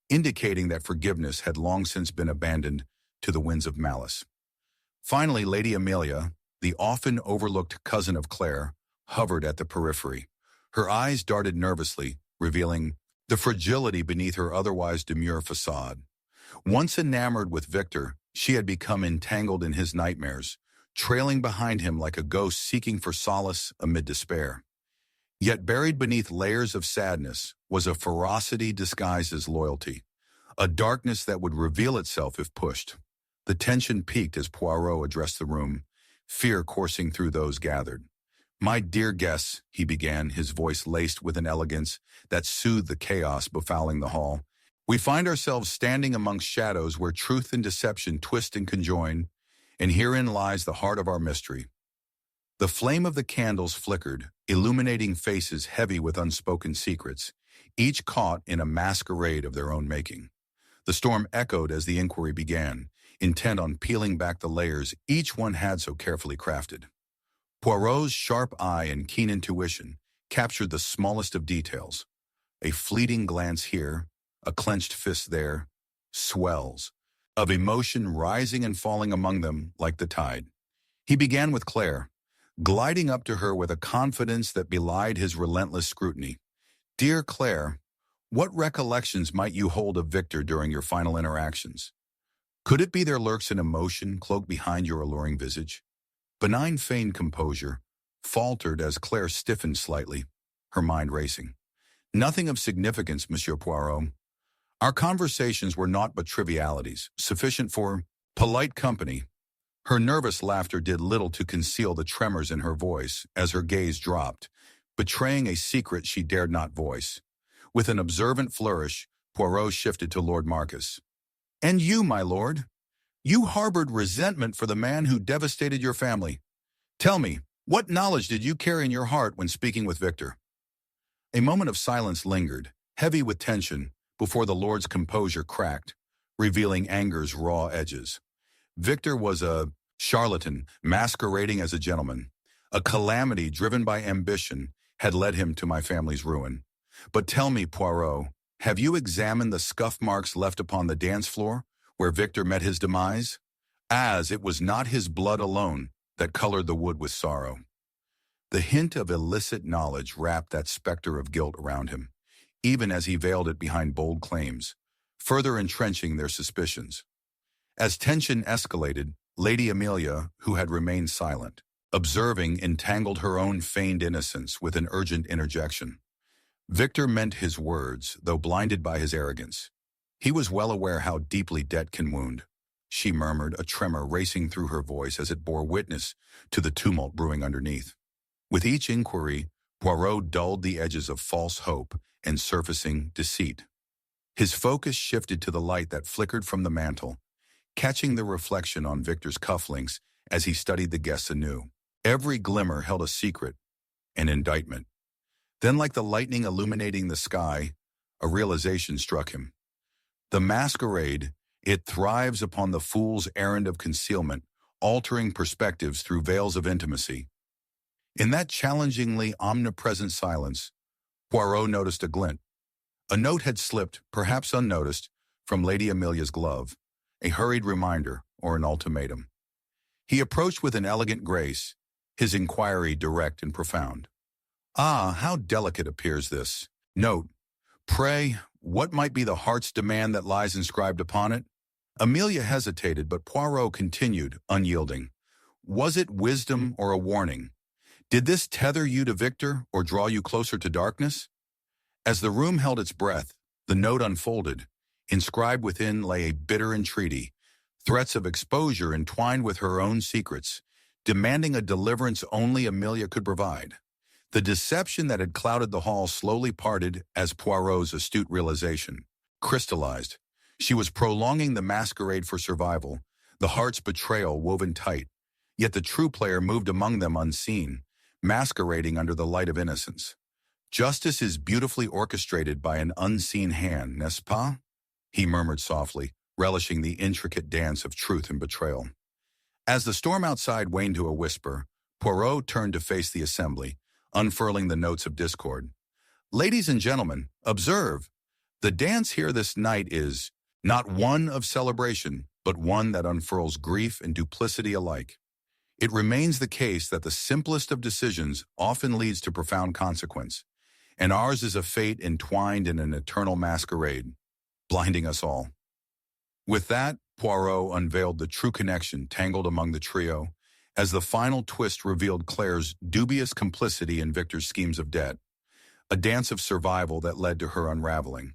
indicating that forgiveness had long since been abandoned to the winds of malice. Finally, Lady Amelia, the often overlooked cousin of Claire, hovered at the periphery. Her eyes darted nervously, revealing the fragility beneath her otherwise demure facade. Once enamored with Victor, she had become entangled in his nightmares, trailing behind him like a ghost seeking for solace amid despair. Yet buried beneath layers of sadness was a ferocity disguised as loyalty, a darkness that would reveal itself if pushed. The tension peaked as Poirot addressed the room, fear coursing through those gathered. "My dear guests," he began, his voice laced with an elegance that soothed the chaos befouling the hall, "we find ourselves standing amongst shadows where truth and deception twist and conjoin, and herein lies the heart of our mystery. The flame of the candles flickered, illuminating faces heavy with unspoken secrets, each caught in a masquerade of their own making. The storm echoed as the inquiry began, intent on peeling back the layers each one had so carefully crafted. Poirot's sharp eye and keen intuition captured the smallest of details. A fleeting glance here, a clenched fist there, swells of emotion rising and falling among them like the tide. He began with Claire, gliding up to her with a confidence that belied his relentless scrutiny. "Dear Claire, what recollections might you hold of Victor during your final interactions? Could it be there lurks an emotion cloaked behind your alluring visage?" Benign feigned composure faltered as Claire stiffened slightly, her mind racing. "Nothing of significance, Monsieur Poirot. Our conversations were naught but trivialities, sufficient for polite company." Her nervous laughter did little to conceal the tremors in her voice as her gaze dropped, betraying a secret she dared not voice. With an observant flourish, Poirot shifted to Lord Marquis. "And you, my lord? You harbored resentment for the man who devastated your family. Tell me, what knowledge did you carry in your heart when speaking with Victor?" A moment of silence lingered, heavy with tension, before the lord's composure cracked, revealing anger's raw edges. Victor was a charlatan masquerading as a gentleman. A calamity driven by ambition had led him to my family's ruin. But tell me, Poirot, have you examined the scuff marks left upon the dance floor where Victor met his demise? As it was not his blood alone that colored the wood with sorrow. The hint of illicit knowledge wrapped that specter of guilt around him, even as he veiled it behind bold claims, further entrenching their suspicions. As tension escalated, Lady Amelia, who had remained silent, observing, entangled her own feigned innocence with an urgent interjection. Victor meant his words, though blinded by his arrogance. He was well aware how deeply debt can wound, she murmured, a tremor racing through her voice as it bore witness to the tumult brewing underneath. With each inquiry, Poirot dulled the edges of false hope and surfacing deceit. His focus shifted to the light that flickered from the mantel, catching the reflection on Victor's cufflinks as he studied the guests anew. Every glimmer held a secret, an indictment. Then, like the lightning illuminating the sky, a realization struck him. The masquerade, it thrives upon the fool's errand of concealment, altering perspectives through veils of intimacy. In that challengingly omnipresent silence, Poirot noticed a glint. A note had slipped, perhaps unnoticed, from Lady Amelia's glove, a hurried reminder or an ultimatum. He approached with an elegant grace, his inquiry direct and profound. "Ah, how delicate appears this note. Pray, what might be the heart's demand that lies inscribed upon it?" Amelia hesitated, but Poirot continued, unyielding. "Was it wisdom or a warning? Did this tether you to Victor or draw you closer to darkness?" As the room held its breath, the note unfolded. Inscribed within lay a bitter entreaty, threats of exposure entwined with her own secrets, demanding a deliverance only Amelia could provide. The deception that had clouded the hall slowly parted as Poirot's astute realization crystallized. She was prolonging the masquerade for survival, the heart's betrayal woven tight, yet the true player moved among them unseen, masquerading under the light of innocence. "Justice is beautifully orchestrated by an unseen hand, n'est-ce pas?" he murmured softly, relishing the intricate dance of truth and betrayal. As the storm outside waned to a whisper, Poirot turned to face the assembly, unfurling the notes of discord. "Ladies and gentlemen, observe, the dance here this night is not one of celebration, but one that unfurls grief and duplicity alike. It remains the case that the simplest of decisions often leads to profound consequence, and ours is a fate entwined in an eternal masquerade, blinding us all." With that, Poirot unveiled the true connection tangled among the trio, as the final twist revealed Claire's dubious complicity in Victor's schemes of debt, a dance of survival that led to her unraveling.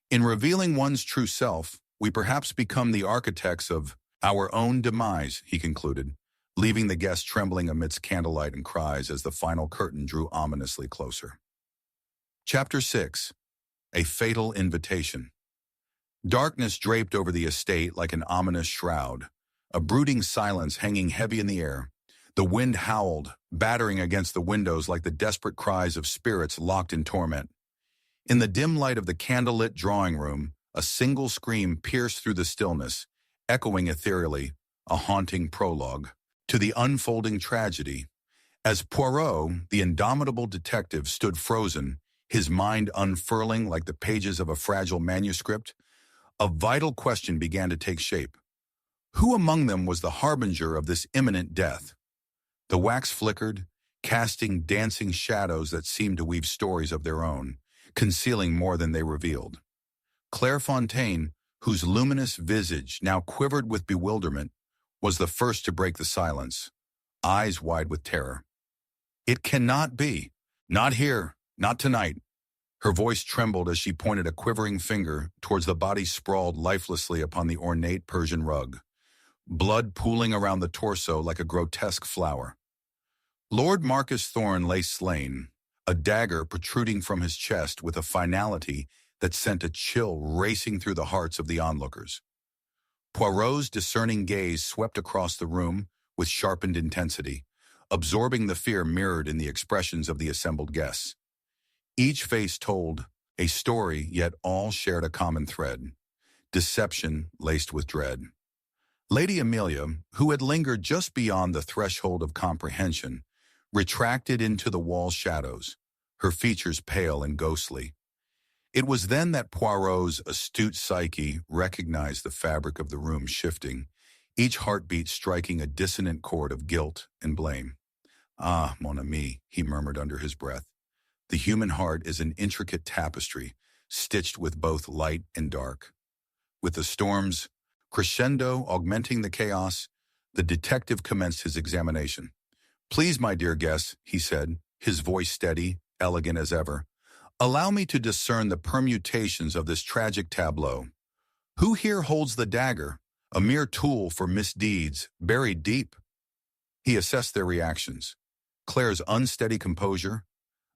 In revealing one's true self, we perhaps become the architects of our own demise, he concluded, leaving the guests trembling amidst candlelight and cries as the final curtain drew ominously closer. Chapter 6. A Fatal Invitation. Darkness draped over the estate like an ominous shroud, a brooding silence hanging heavy in the air. The wind howled, battering against the windows like the desperate cries of spirits locked in torment. In the dim light of the candlelit drawing room, a single scream pierced through the stillness, echoing ethereally, a haunting prologue to the unfolding tragedy. As Poirot, the indomitable detective, stood frozen, his mind unfurling like the pages of a fragile manuscript, a vital question began to take shape. Who among them was the harbinger of this imminent death? The wax flickered, casting dancing shadows that seemed to weave stories of their own, concealing more than they revealed. Claire Fontaine, whose luminous visage now quivered with bewilderment, was the first to break the silence, eyes wide with terror. "It cannot be. Not here. Not tonight." Her voice trembled as she pointed a quivering finger towards the body sprawled lifelessly upon the ornate Persian rug, blood pooling around the torso like a grotesque flower. Lord Marcus Thorne lay slain, a dagger protruding from his chest with a finality that sent a chill racing through the hearts of the onlookers. Poirot's discerning gaze swept across the room with sharpened intensity, absorbing the fear mirrored in the expressions of the assembled guests. Each face told a story, yet all shared a common thread: deception laced with dread. Lady Amelia, who had lingered just beyond the threshold of comprehension, retracted into the wall shadows, her features pale and ghostly. It was then that Poirot's astute psyche recognized the fabric of the room shifting, each heartbeat striking a dissonant chord of guilt and blame. "Ah, mon ami," he murmured under his breath. "The human heart is an intricate tapestry, stitched with both light and dark." With the storm's crescendo augmenting the chaos, the detective commenced his examination. "Please, my dear guests," he said, his voice steady, elegant as ever, "allow me to discern the permutations of this tragic tableau. Who here holds the dagger, a mere tool for misdeeds, buried deep?" He assessed their reactions. Claire's unsteady composure,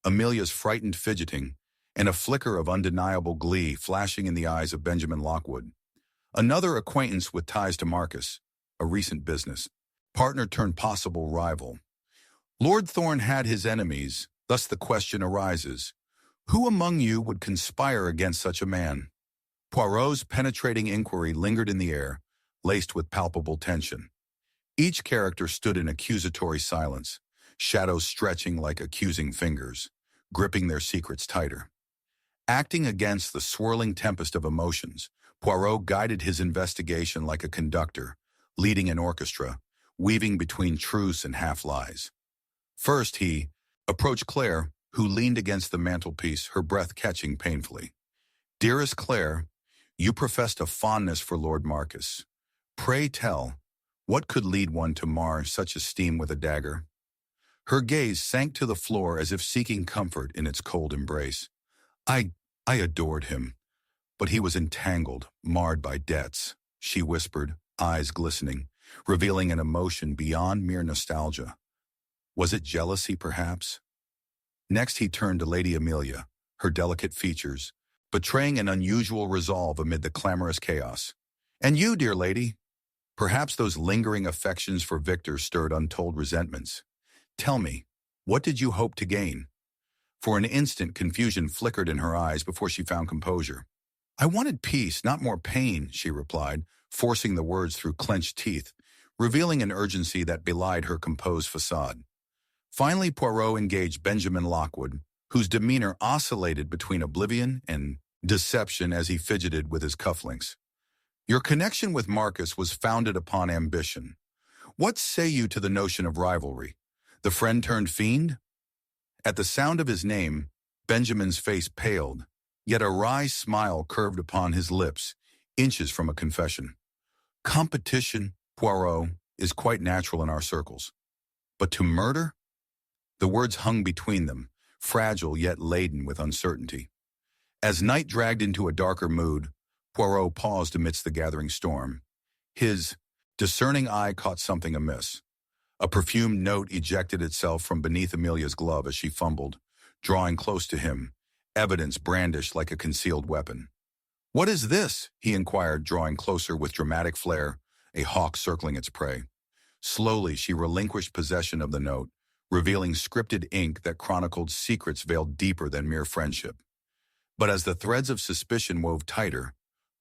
Amelia's frightened fidgeting, and a flicker of undeniable glee flashing in the eyes of Benjamin Lockwood. Another acquaintance with ties to Marcus, a recent business partner turned possible rival. Lord Thorne had his enemies, thus the question arises: who among you would conspire against such a man? Poirot's penetrating inquiry lingered in the air, laced with palpable tension. Each character stood in accusatory silence, shadows stretching like accusing fingers, gripping their secrets tighter. Acting against the swirling tempest of emotions, Poirot guided his investigation like a conductor, leading an orchestra, weaving between truths and half-lies. First, he approached Claire, who leaned against the mantelpiece, her breath catching painfully. "Dearest Claire, you professed a fondness for Lord Marcus. Pray tell, what could lead one to mar such esteem with a dagger?" Her gaze sank to the floor as if seeking comfort in its cold embrace. I adored him, but he was entangled, marred by debts," she whispered, eyes glistening, revealing an emotion beyond mere nostalgia. Was it jealousy, perhaps? Next he turned to Lady Amelia, her delicate features, betraying an unusual resolve amid the clamorous chaos. "And you, dear lady?" Perhaps those lingering affections for Victor stirred untold resentments. "Tell me, what did you hope to gain?" For an instant, confusion flickered in her eyes before she found composure. "I wanted peace, not more pain," she replied, forcing the words through clenched teeth, revealing an urgency that belied her composed facade. Finally, Poirot engaged Benjamin Lockwood, whose demeanor oscillated between oblivion and deception as he fidgeted with his cufflinks. "Your connection with Marcus was founded upon ambition. What say you to the notion of rivalry? The friend turned fiend?" At the sound of his name, Benjamin's face paled, yet a wry smile curved upon his lips, inches from a confession. "Competition, Poirot, is quite natural in our circles. But to murder?" The words hung between them, fragile yet laden with uncertainty. As night dragged into a darker mood, Poirot paused amidst the gathering storm. His discerning eye caught something amiss. A perfumed note ejected itself from beneath Amelia's glove as she fumbled, drawing close to him, evidence brandished like a concealed weapon. "What is this?" he inquired, drawing closer with dramatic flair, a hawk circling its prey. Slowly, she relinquished possession of the note, revealing scripted ink that chronicled secrets veiled deeper than mere friendship. But as the threads of suspicion wove tighter,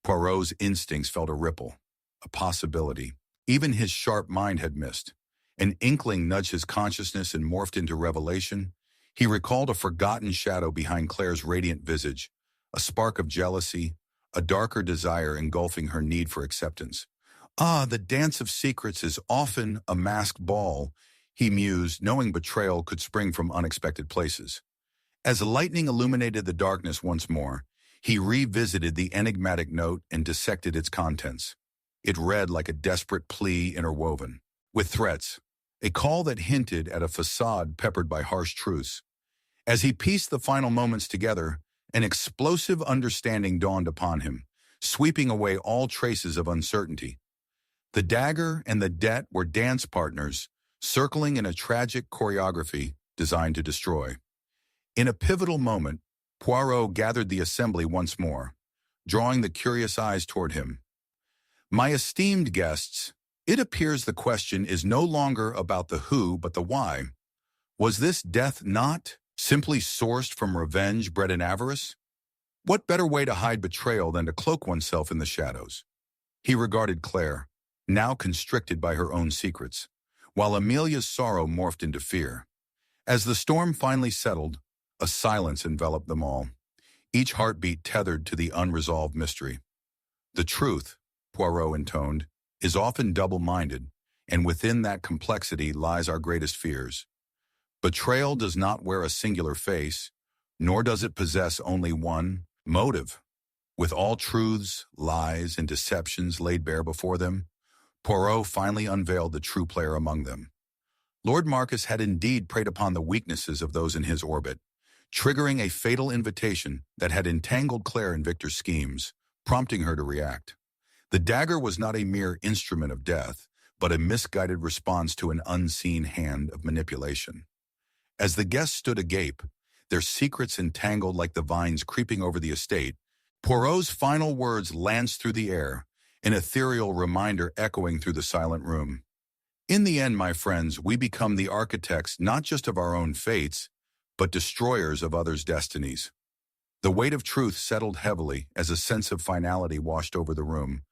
Poirot's instincts felt a ripple, a possibility. Even his sharp mind had missed. An inkling nudged his consciousness and morphed into revelation. He recalled a forgotten shadow behind Claire's radiant visage, a spark of jealousy, a darker desire engulfing her need for acceptance. Ah, the dance of secrets is often a masked ball, he mused, knowing betrayal could spring from unexpected places. As lightning illuminated the darkness once more, he revisited the enigmatic note and dissected its contents. It read like a desperate plea interwoven with threats, a call that hinted at a facade peppered by harsh truths. As he pieced the final moments together, an explosive understanding dawned upon him, sweeping away all traces of uncertainty. The dagger and the debt were dance partners, circling in a tragic choreography designed to destroy. In a pivotal moment, Poirot gathered the assembly once more, drawing the curious eyes toward him. My esteemed guests, it appears the question is no longer about the who but the why. Was this death not simply sourced from revenge bred in avarice? What better way to hide betrayal than to cloak oneself in the shadows? He regarded Claire, now constricted by her own secrets, while Amelia's sorrow morphed into fear. As the storm finally settled, a silence enveloped them all, each heartbeat tethered to the unresolved mystery. The truth, Poirot intoned, is often double-minded, and within that complexity lies our greatest fears. Betrayal does not wear a singular face, nor does it possess only one motive. With all truths, lies, and deceptions laid bare before them, Poirot finally unveiled the true player among them. Lord Marcus had indeed preyed upon the weaknesses of those in his orbit, triggering a fatal invitation that had entangled Claire in Victor's schemes, prompting her to react. The dagger was not a mere instrument of death, but a misguided response to an unseen hand of manipulation. As the guests stood agape, their secrets entangled like the vines creeping over the estate, Poirot's final words lanced through the air, an ethereal reminder echoing through the silent room. In the end, my friends, we become the architects not just of our own fates, but destroyers of others' destinies. The weight of truth settled heavily as a sense of finality washed over the room,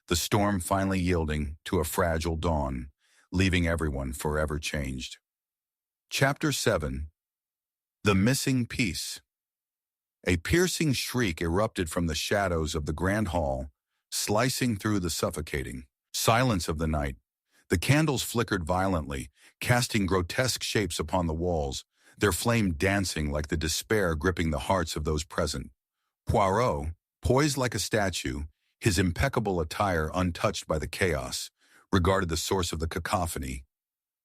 the storm finally yielding to a fragile dawn, leaving everyone forever changed. Chapter 7. The Missing Piece. A piercing shriek erupted from the shadows of the grand hall, slicing through the suffocating silence of the night. The candles flickered violently, casting grotesque shapes upon the walls, their flame dancing like the despair gripping the hearts of those present. Poirot, poised like a statue, his impeccable attire untouched by the chaos, regarded the source of the cacophony.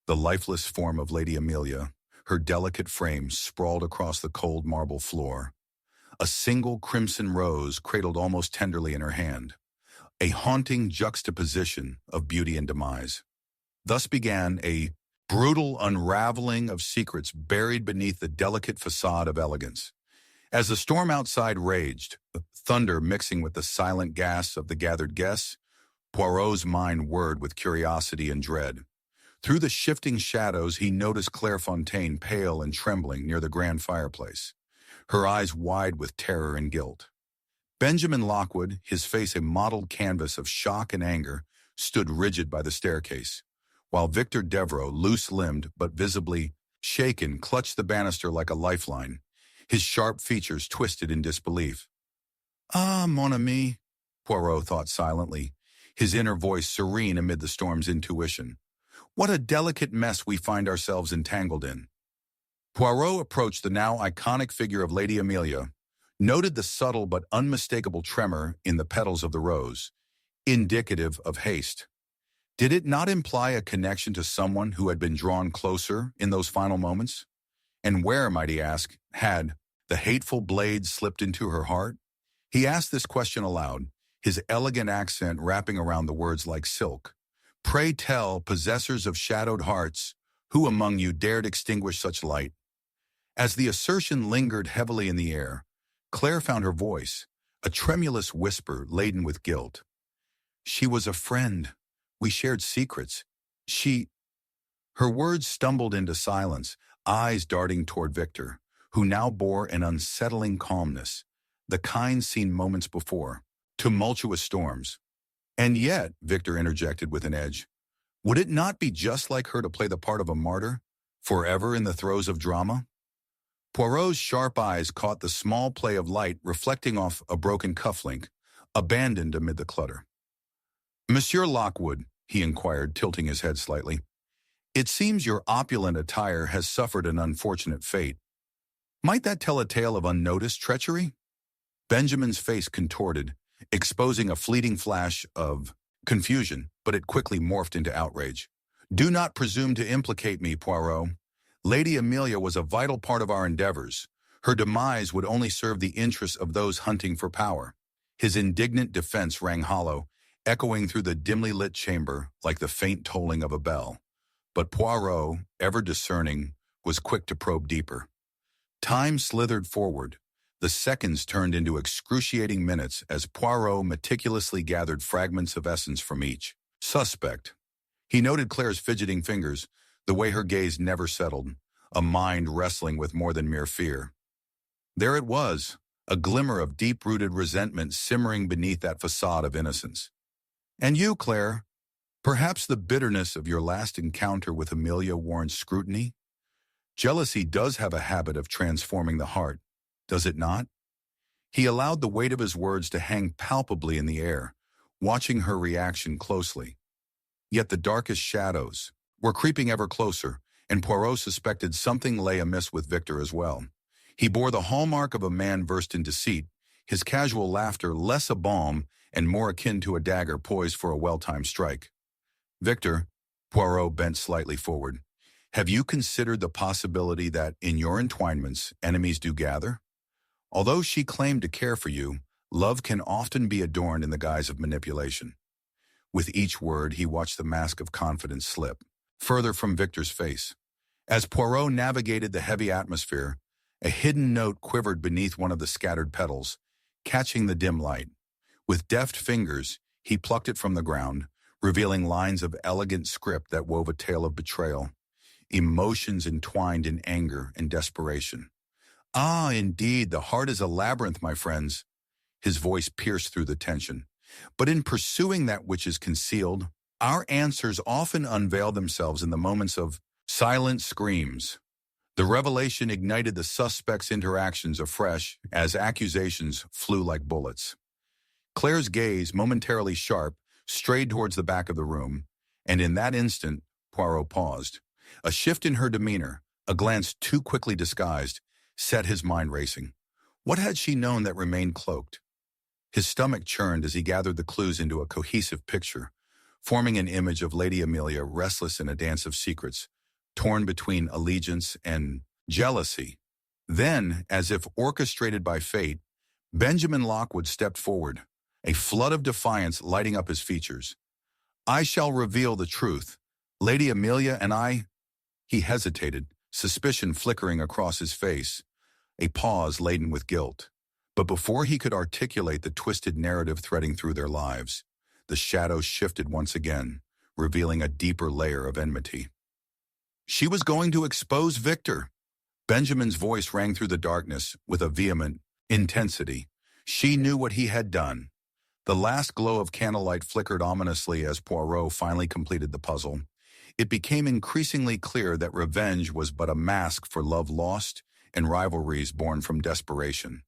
The lifeless form of Lady Amelia, her delicate frame sprawled across the cold marble floor. A single crimson rose cradled almost tenderly in her hand, a haunting juxtaposition of beauty and demise. Thus began a brutal unraveling of secrets buried beneath the delicate facade of elegance. As the storm outside raged, thunder mixing with the silent gasps of the gathered guests, Poirot's mind whirred with curiosity and dread. Through the shifting shadows, he noticed Claire Fontaine pale and trembling near the grand fireplace, her eyes wide with terror and guilt. Benjamin Lockwood, his face a mottled canvas of shock and anger, stood rigid by the staircase, while Victor Devereux, loose-limbed but visibly shaken, clutched the banister like a lifeline, his sharp features twisted in disbelief. "Ah, mon ami," Poirot thought silently, his inner voice serene amid the storm's intuition. "What a delicate mess we find ourselves entangled in." Poirot approached the now iconic figure of Lady Amelia, noted the subtle but unmistakable tremor in the petals of the rose, indicative of haste. Did it not imply a connection to someone who had been drawn closer in those final moments? And where, might he ask, had the hateful blade slipped into her heart? He asked this question aloud, his elegant accent wrapping around the words like silk. "Pray tell, possessors of shadowed hearts, who among you dared extinguish such light?" As the assertion lingered heavily in the air, Claire found her voice, a tremulous whisper laden with guilt. "She was a friend. We shared secrets. She... Her words stumbled into silence, eyes darting toward Victor, who now bore an unsettling calmness, the kind seen moments before, tumultuous storms. And yet, Victor interjected with an edge, would it not be just like her to play the part of a martyr, forever in the throes of drama? Poirot's sharp eyes caught the small play of light reflecting off a broken cufflink, abandoned amid the clutter. Monsieur Lockwood, he inquired, tilting his head slightly, it seems your opulent attire has suffered an unfortunate fate. Might that tell a tale of unnoticed treachery? Benjamin's face contorted, exposing a fleeting flash of confusion, but it quickly morphed into outrage. Do not presume to implicate me, Poirot. Lady Amelia was a vital part of our endeavors. Her demise would only serve the interests of those hunting for power. His indignant defense rang hollow, echoing through the dimly lit chamber like the faint tolling of a bell. But Poirot, ever discerning, was quick to probe deeper. Time slithered forward. The seconds turned into excruciating minutes as Poirot meticulously gathered fragments of essence from each suspect. He noted Claire's fidgeting fingers, the way her gaze never settled, a mind wrestling with more than mere fear. There it was, a glimmer of deep-rooted resentment simmering beneath that facade of innocence. And you, Claire, perhaps the bitterness of your last encounter with Amelia warrants scrutiny? Jealousy does have a habit of transforming the heart, does it not? He allowed the weight of his words to hang palpably in the air, watching her reaction closely. Yet the darkest shadows were creeping ever closer, and Poirot suspected something lay amiss with Victor as well. He bore the hallmark of a man versed in deceit, his casual laughter less a balm and more akin to a dagger poised for a well-timed strike. Victor, Poirot bent slightly forward, have you considered the possibility that, in your entwinements, enemies do gather? Although she claimed to care for you, love can often be adorned in the guise of manipulation. With each word, he watched the mask of confidence slip further from Victor's face. As Poirot navigated the heavy atmosphere, a hidden note quivered beneath one of the scattered petals, catching the dim light. With deft fingers, he plucked it from the ground, revealing lines of elegant script that wove a tale of betrayal, emotions entwined in anger and desperation. Ah, indeed, the heart is a labyrinth, my friends. His voice pierced through the tension. But in pursuing that which is concealed, our answers often unveil themselves in the moments of silent screams. The revelation ignited the suspect's interactions afresh as accusations flew like bullets. Claire's gaze, momentarily sharp, strayed towards the back of the room, and in that instant, Poirot paused. A shift in her demeanor, a glance too quickly disguised, set his mind racing. What had she known that remained cloaked? His stomach churned as he gathered the clues into a cohesive picture, forming an image of Lady Amelia restless in a dance of secrets, torn between allegiance and jealousy. Then, as if orchestrated by fate, Benjamin Lockwood stepped forward, a flood of defiance lighting up his features. I shall reveal the truth. Lady Amelia and I... He hesitated, suspicion flickering across his face, a pause laden with guilt. But before he could articulate the twisted narrative threading through their lives, the shadows shifted once again, revealing a deeper layer of enmity. She was going to expose Victor. Benjamin's voice rang through the darkness with a vehement intensity. She knew what he had done. The last glow of candlelight flickered ominously as Poirot finally completed the puzzle. It became increasingly clear that revenge was but a mask for love lost and rivalries born from desperation.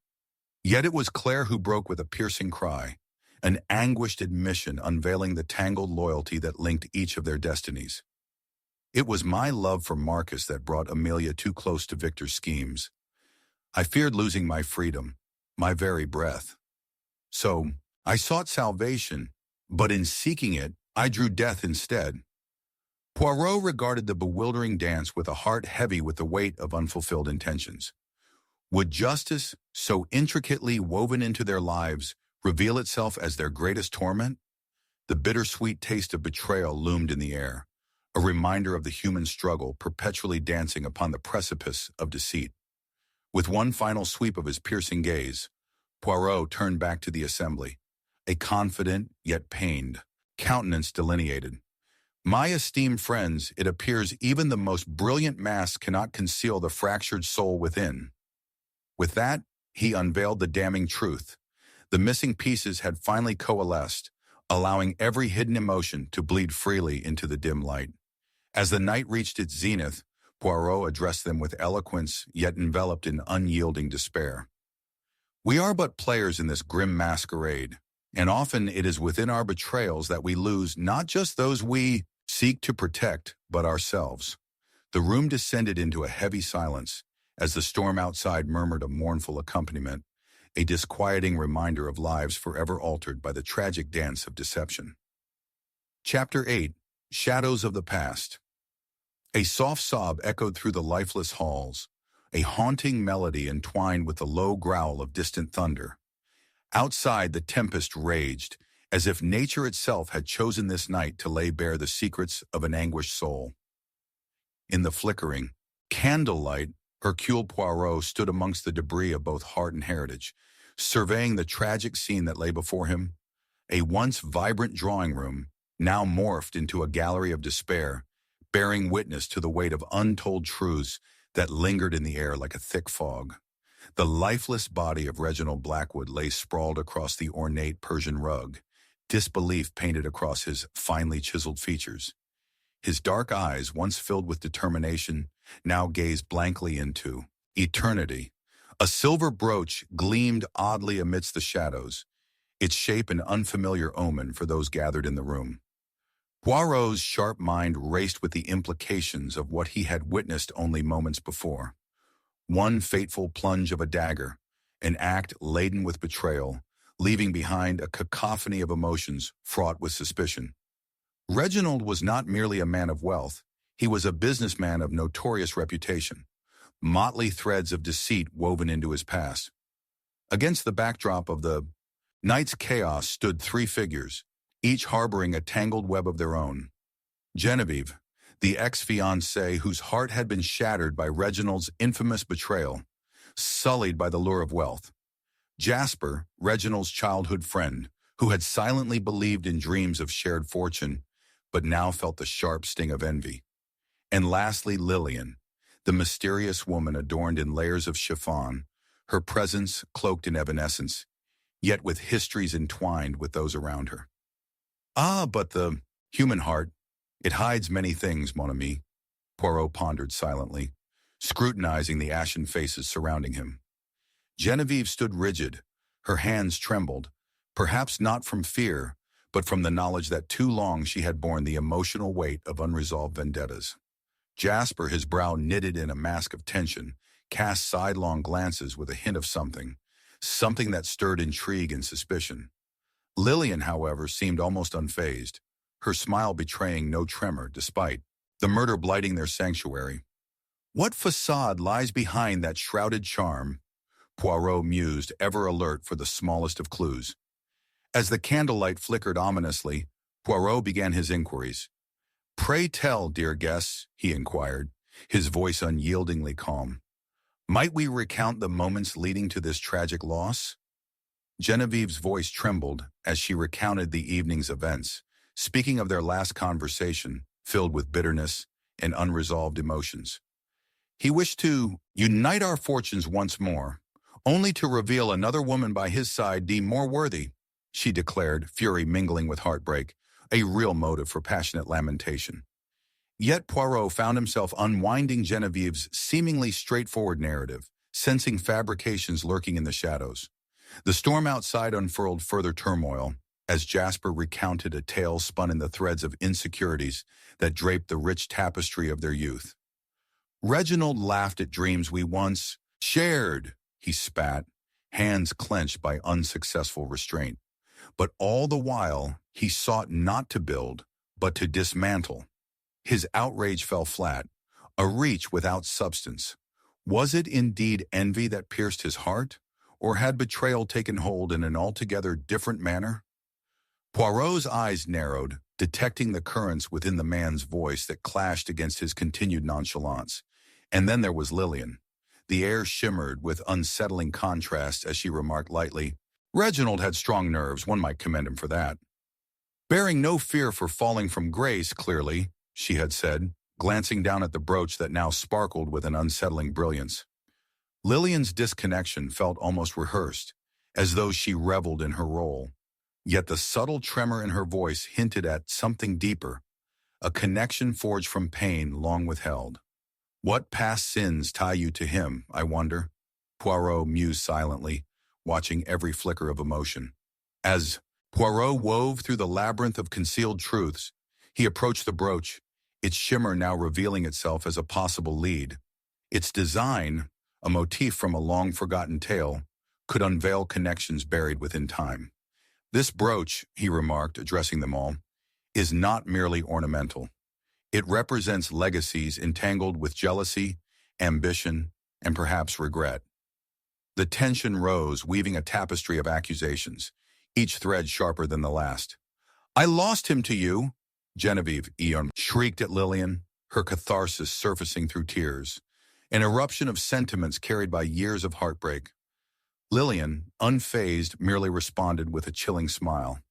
Yet it was Claire who broke with a piercing cry, an anguished admission unveiling the tangled loyalty that linked each of their destinies. It was my love for Marcus that brought Amelia too close to Victor's schemes. I feared losing my freedom, my very breath. So, I sought salvation, but in seeking it, I drew death instead. Poirot regarded the bewildering dance with a heart heavy with the weight of unfulfilled intentions. Would justice, so intricately woven into their lives, reveal itself as their greatest torment? The bittersweet taste of betrayal loomed in the air, a reminder of the human struggle perpetually dancing upon the precipice of deceit. With one final sweep of his piercing gaze, Poirot turned back to the assembly, a confident yet pained countenance delineated. My esteemed friends, it appears even the most brilliant mask cannot conceal the fractured soul within. With that, he unveiled the damning truth. The missing pieces had finally coalesced, allowing every hidden emotion to bleed freely into the dim light. As the night reached its zenith, Poirot addressed them with eloquence, yet enveloped in unyielding despair. We are but players in this grim masquerade, and often it is within our betrayals that we lose not just those we seek to protect, but ourselves. The room descended into a heavy silence, as the storm outside murmured a mournful accompaniment, a disquieting reminder of lives forever altered by the tragic dance of deception. Chapter 8. Shadows of the Past. A soft sob echoed through the lifeless halls, a haunting melody entwined with the low growl of distant thunder. Outside, the tempest raged, as if nature itself had chosen this night to lay bare the secrets of an anguished soul. In the flickering candlelight, Hercule Poirot stood amongst the debris of both heart and heritage, surveying the tragic scene that lay before him. A once vibrant drawing room, now morphed into a gallery of despair, bearing witness to the weight of untold truths that lingered in the air like a thick fog. The lifeless body of Reginald Blackwood lay sprawled across the ornate Persian rug, disbelief painted across his finely chiseled features. His dark eyes, once filled with determination, now gazed blankly into eternity. A silver brooch gleamed oddly amidst the shadows, its shape an unfamiliar omen for those gathered in the room. Poirot's sharp mind raced with the implications of what he had witnessed only moments before. One fateful plunge of a dagger, an act laden with betrayal, leaving behind a cacophony of emotions fraught with suspicion. Reginald was not merely a man of wealth, he was a businessman of notorious reputation, motley threads of deceit woven into his past. Against the backdrop of the night's chaos stood three figures, each harboring a tangled web of their own. Genevieve, the ex-fiancée whose heart had been shattered by Reginald's infamous betrayal, sullied by the lure of wealth. Jasper, Reginald's childhood friend, who had silently believed in dreams of shared fortune, but now felt the sharp sting of envy. And lastly, Lillian, the mysterious woman adorned in layers of chiffon, her presence cloaked in evanescence, yet with histories entwined with those around her. Ah, but the human heart, it hides many things, mon ami, Poirot pondered silently, scrutinizing the ashen faces surrounding him. Genevieve stood rigid, her hands trembled, perhaps not from fear, but from the knowledge that too long she had borne the emotional weight of unresolved vendettas. Jasper, his brow knitted in a mask of tension, cast sidelong glances with a hint of something that stirred intrigue and suspicion. Lillian, however, seemed almost unfazed, her smile betraying no tremor despite the murder blighting their sanctuary. What facade lies behind that shrouded charm? Poirot mused, ever alert for the smallest of clues. As the candlelight flickered ominously, Poirot began his inquiries. "Pray tell, dear guests," he inquired, his voice unyieldingly calm. "Might we recount the moments leading to this tragic loss?" Genevieve's voice trembled as she recounted the evening's events, speaking of their last conversation, filled with bitterness and unresolved emotions. "He wished to unite our fortunes once more, only to reveal another woman by his side deemed more worthy," she declared, fury mingling with heartbreak, a real motive for passionate lamentation. Yet Poirot found himself unwinding Genevieve's seemingly straightforward narrative, sensing fabrications lurking in the shadows. The storm outside unfurled further turmoil, as Jasper recounted a tale spun in the threads of insecurities that draped the rich tapestry of their youth. "Reginald laughed at dreams we once shared," he spat, hands clenched by unsuccessful restraint. But all the while, he sought not to build, but to dismantle. His outrage fell flat, a reach without substance. Was it indeed envy that pierced his heart, or had betrayal taken hold in an altogether different manner? Poirot's eyes narrowed, detecting the currents within the man's voice that clashed against his continued nonchalance. And then there was Lillian. The air shimmered with unsettling contrast as she remarked lightly, "Reginald had strong nerves, one might commend him for that." Bearing no fear for falling from grace, clearly, she had said, glancing down at the brooch that now sparkled with an unsettling brilliance. Lillian's disconnection felt almost rehearsed, as though she reveled in her role. Yet the subtle tremor in her voice hinted at something deeper, a connection forged from pain long withheld. What past sins tie you to him, I wonder? Poirot mused silently, watching every flicker of emotion. As Poirot wove through the labyrinth of concealed truths, he approached the brooch, its shimmer now revealing itself as a possible lead. Its design, a motif from a long-forgotten tale, could unveil connections buried within time. This brooch, he remarked, addressing them all, is not merely ornamental. It represents legacies entangled with jealousy, ambition, and perhaps regret. The tension rose, weaving a tapestry of accusations, each thread sharper than the last. "I lost him to you," Genevieve Eon shrieked at Lillian, her catharsis surfacing through tears, an eruption of sentiments carried by years of heartbreak. Lillian, unfazed, merely responded with a chilling smile.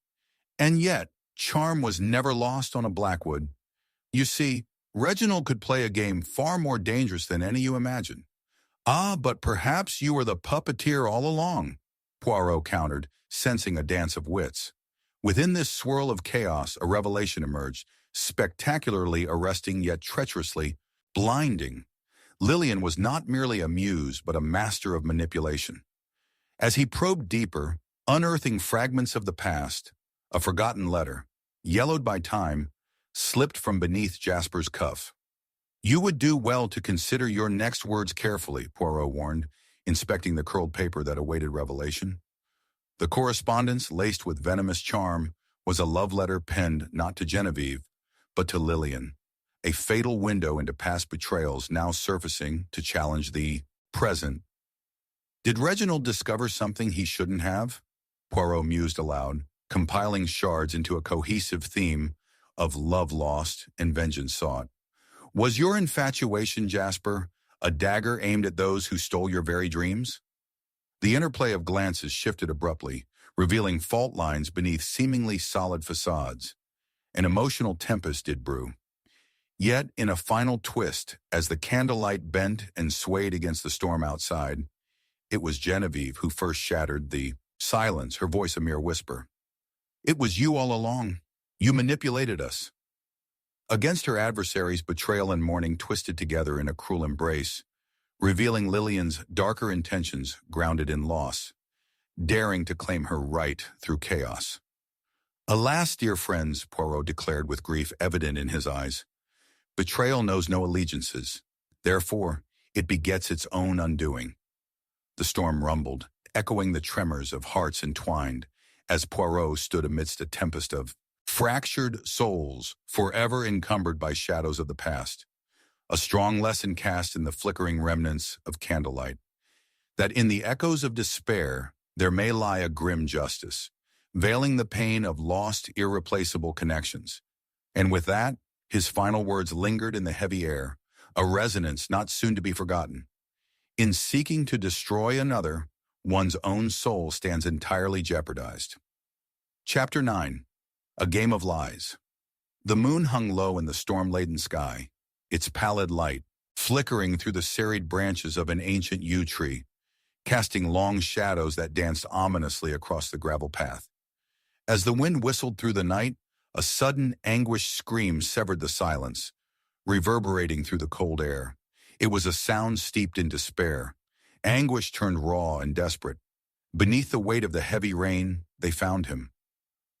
And yet, charm was never lost on a Blackwood. You see, Reginald could play a game far more dangerous than any you imagine. "Ah, but perhaps you were the puppeteer all along," Poirot countered, sensing a dance of wits. Within this swirl of chaos, a revelation emerged, spectacularly arresting yet treacherously blinding. Lillian was not merely a muse, but a master of manipulation. As he probed deeper, unearthing fragments of the past, a forgotten letter, yellowed by time, slipped from beneath Jasper's cuff. "You would do well to consider your next words carefully," Poirot warned, inspecting the curled paper that awaited revelation. The correspondence, laced with venomous charm, was a love letter penned not to Genevieve, but to Lillian, a fatal window into past betrayals now surfacing to challenge the present. Did Reginald discover something he shouldn't have? Poirot mused aloud, compiling shards into a cohesive theme of love lost and vengeance sought. Was your infatuation, Jasper, a dagger aimed at those who stole your very dreams? The interplay of glances shifted abruptly, revealing fault lines beneath seemingly solid facades. An emotional tempest did brew. Yet, in a final twist, as the candlelight bent and swayed against the storm outside, it was Genevieve who first shattered the silence, her voice a mere whisper. "It was you all along. You manipulated us." Against her adversary's betrayal and mourning twisted together in a cruel embrace, revealing Lillian's darker intentions grounded in loss, daring to claim her right through chaos. "Alas, dear friends," Poirot declared with grief evident in his eyes, "betrayal knows no allegiances. Therefore, it begets its own undoing." The storm rumbled, echoing the tremors of hearts entwined, as Poirot stood amidst a tempest of fractured souls, forever encumbered by shadows of the past. A strong lesson cast in the flickering remnants of candlelight, that in the echoes of despair there may lie a grim justice, veiling the pain of lost, irreplaceable connections. And with that, his final words lingered in the heavy air, a resonance not soon to be forgotten. In seeking to destroy another, one's own soul stands entirely jeopardized. Chapter 9. A Game of Lies. The moon hung low in the storm-laden sky, its pallid light flickering through the serried branches of an ancient yew tree, casting long shadows that danced ominously across the gravel path. As the wind whistled through the night, a sudden anguished scream severed the silence, reverberating through the cold air. It was a sound steeped in despair. Anguish turned raw and desperate. Beneath the weight of the heavy rain, they found him.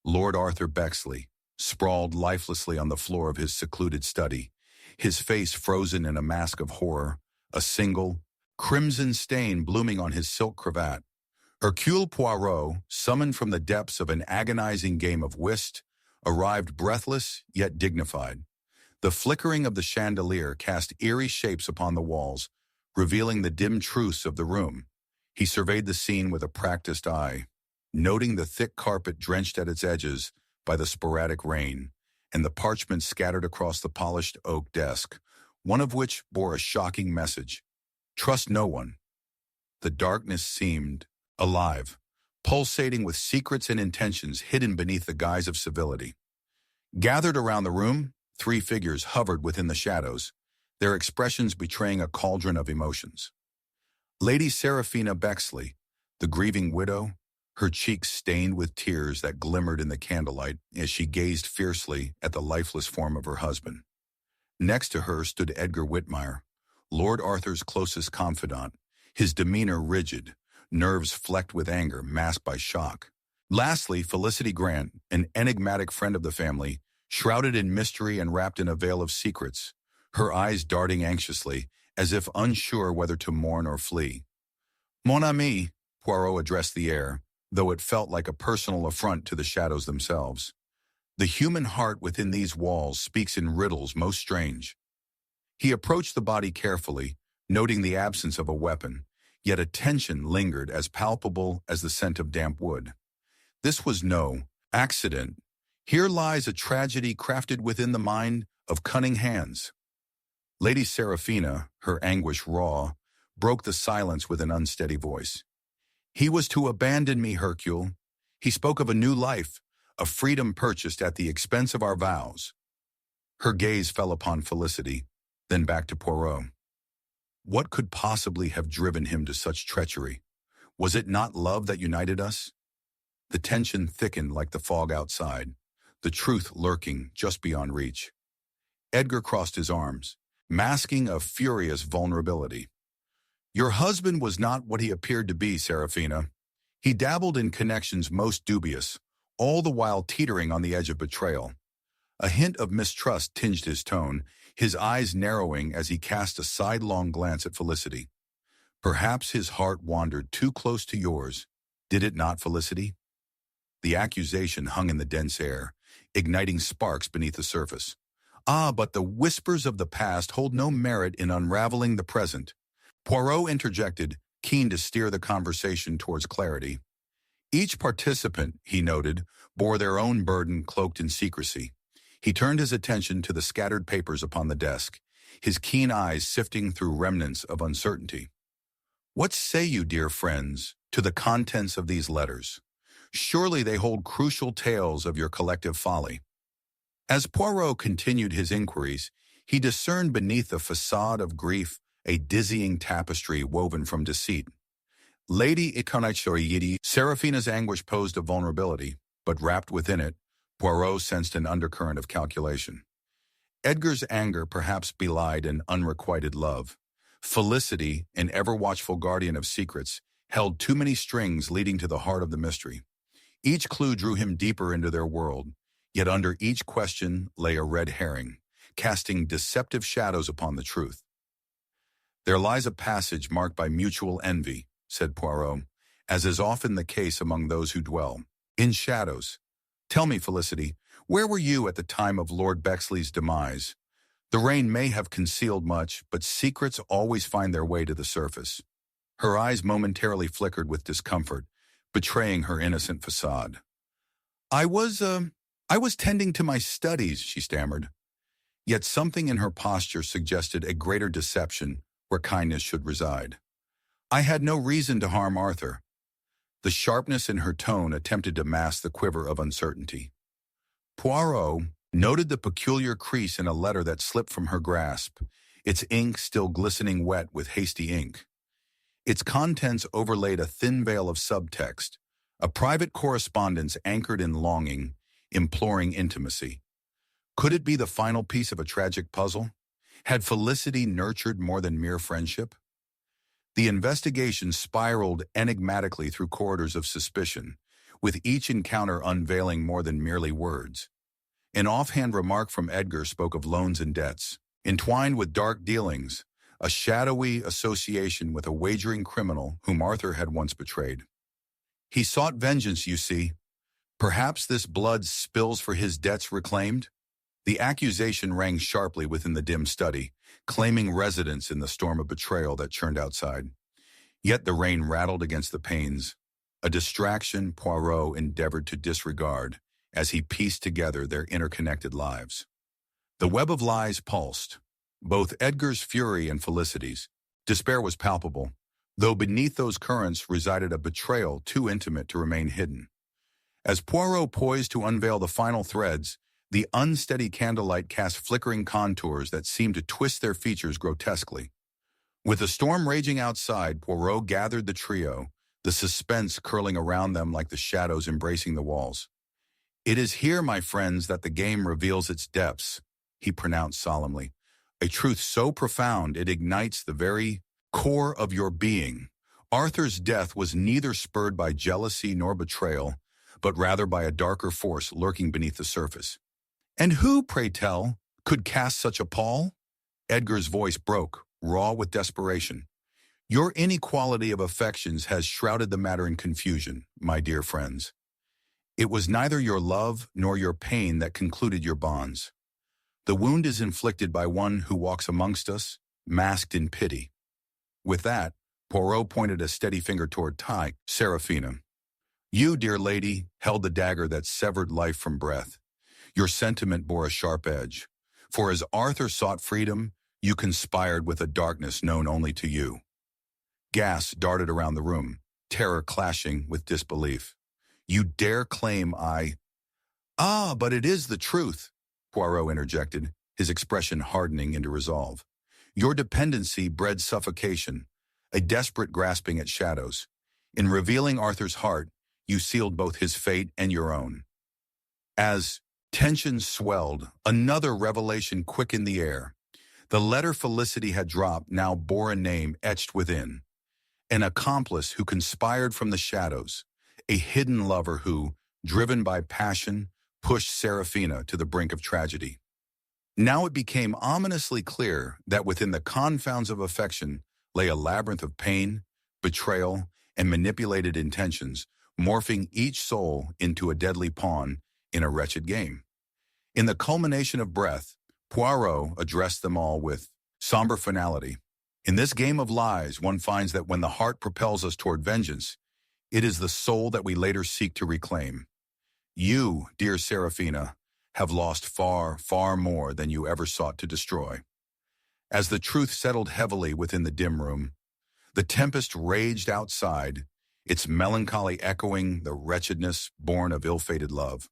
Lord Arthur Bexley, sprawled lifelessly on the floor of his secluded study, his face frozen in a mask of horror, a single, crimson stain blooming on his silk cravat. Hercule Poirot, summoned from the depths of an agonizing game of whist, arrived breathless yet dignified. The flickering of the chandelier cast eerie shapes upon the walls, revealing the dim truths of the room. He surveyed the scene with a practiced eye, noting the thick carpet drenched at its edges by the sporadic rain, and the parchment scattered across the polished oak desk, one of which bore a shocking message. Trust no one. The darkness seemed alive, pulsating with secrets and intentions hidden beneath the guise of civility. Gathered around the room, three figures hovered within the shadows, their expressions betraying a cauldron of emotions. Lady Seraphina Bexley, the grieving widow, her cheeks stained with tears that glimmered in the candlelight as she gazed fiercely at the lifeless form of her husband. Next to her stood Edgar Whitmire, Lord Arthur's closest confidant, his demeanor rigid, nerves flecked with anger masked by shock. Lastly, Felicity Grant, an enigmatic friend of the family, shrouded in mystery and wrapped in a veil of secrets, her eyes darting anxiously, as if unsure whether to mourn or flee. Mon ami, Poirot addressed the air, though it felt like a personal affront to the shadows themselves. The human heart within these walls speaks in riddles most strange. He approached the body carefully, noting the absence of a weapon, yet a tension lingered as palpable as the scent of damp wood. This was no accident. Here lies a tragedy crafted within the mind of cunning hands. Lady Seraphina, her anguish raw, broke the silence with an unsteady voice. He was to abandon me, Hercule. He spoke of a new life, a freedom purchased at the expense of our vows. Her gaze fell upon Felicity, then back to Poirot. What could possibly have driven him to such treachery? Was it not love that united us? The tension thickened like the fog outside, the truth lurking just beyond reach. Edgar crossed his arms, masking a furious vulnerability. Your husband was not what he appeared to be, Seraphina. He dabbled in connections most dubious, all the while teetering on the edge of betrayal. A hint of mistrust tinged his tone, his eyes narrowing as he cast a sidelong glance at Felicity. Perhaps his heart wandered too close to yours. Did it not, Felicity? The accusation hung in the dense air, igniting sparks beneath the surface. Ah, but the whispers of the past hold no merit in unraveling the present. Poirot interjected, keen to steer the conversation towards clarity. Each participant, he noted, bore their own burden cloaked in secrecy. He turned his attention to the scattered papers upon the desk, his keen eyes sifting through remnants of uncertainty. What say you, dear friends, to the contents of these letters? Surely they hold crucial tales of your collective folly. As Poirot continued his inquiries, he discerned beneath the facade of grief a dizzying tapestry woven from deceit. Lady Ikonaichoriyidi, Seraphina's anguish posed a vulnerability, but wrapped within it, Poirot sensed an undercurrent of calculation. Edgar's anger perhaps belied an unrequited love. Felicity, an ever-watchful guardian of secrets, held too many strings leading to the heart of the mystery. Each clue drew him deeper into their world, yet under each question lay a red herring, casting deceptive shadows upon the truth. There lies a passage marked by mutual envy, said Poirot, as is often the case among those who dwell in shadows. Tell me, Felicity, where were you at the time of Lord Bexley's demise? The rain may have concealed much, but secrets always find their way to the surface. Her eyes momentarily flickered with discomfort, betraying her innocent facade. I was tending to my studies, she stammered. Yet something in her posture suggested a greater deception where kindness should reside. I had no reason to harm Arthur. The sharpness in her tone attempted to mask the quiver of uncertainty. Poirot noted the peculiar crease in a letter that slipped from her grasp, its ink still glistening wet with hasty ink. Its contents overlaid a thin veil of subtext, a private correspondence anchored in longing, imploring intimacy. Could it be the final piece of a tragic puzzle? Had Felicity nurtured more than mere friendship? The investigation spiraled enigmatically through corridors of suspicion, with each encounter unveiling more than merely words. An offhand remark from Edgar spoke of loans and debts, entwined with dark dealings, a shadowy association with a wagering criminal whom Arthur had once betrayed. He sought vengeance, you see. Perhaps this blood spills for his debts reclaimed? The accusation rang sharply within the dim study, claiming residence in the storm of betrayal that churned outside. Yet the rain rattled against the panes, a distraction Poirot endeavored to disregard as he pieced together their interconnected lives. The web of lies pulsed, both Edgar's fury and Felicity's. Despair was palpable, though beneath those currents resided a betrayal too intimate to remain hidden. As Poirot poised to unveil the final threads, The unsteady candlelight cast flickering contours that seemed to twist their features grotesquely. With the storm raging outside, Poirot gathered the trio, the suspense curling around them like the shadows embracing the walls. "It is here, my friends, that the game reveals its depths," he pronounced solemnly. "A truth so profound it ignites the very core of your being. Arthur's death was neither spurred by jealousy nor betrayal, but rather by a darker force lurking beneath the surface. And who, pray tell, could cast such a pall?" Edgar's voice broke, raw with desperation. "Your inequality of affections has shrouded the matter in confusion, my dear friends. It was neither your love nor your pain that concluded your bonds. The wound is inflicted by one who walks amongst us, masked in pity." With that, Poirot pointed a steady finger toward Seraphina. "You, dear lady, held the dagger that severed life from breath. Your sentiment bore a sharp edge. For as Arthur sought freedom, you conspired with a darkness known only to you." Gasps darted around the room, terror clashing with disbelief. "You dare claim I—" "Ah, but it is the truth," Poirot interjected, his expression hardening into resolve. "Your dependency bred suffocation, a desperate grasping at shadows. In revealing Arthur's heart, you sealed both his fate and your own." As tensions swelled, another revelation quickened the air. The letter Felicity had dropped now bore a name etched within. An accomplice who conspired from the shadows, a hidden lover who, driven by passion, pushed Seraphina to the brink of tragedy. Now it became ominously clear that within the confounds of affection lay a labyrinth of pain, betrayal, and manipulated intentions, morphing each soul into a deadly pawn in a wretched game. In the culmination of breath, Poirot addressed them all with somber finality. "In this game of lies, one finds that when the heart propels us toward vengeance, it is the soul that we later seek to reclaim. You, dear Seraphina, have lost far, far more than you ever sought to destroy." As the truth settled heavily within the dim room, the tempest raged outside, its melancholy echoing the wretchedness born of ill-fated love.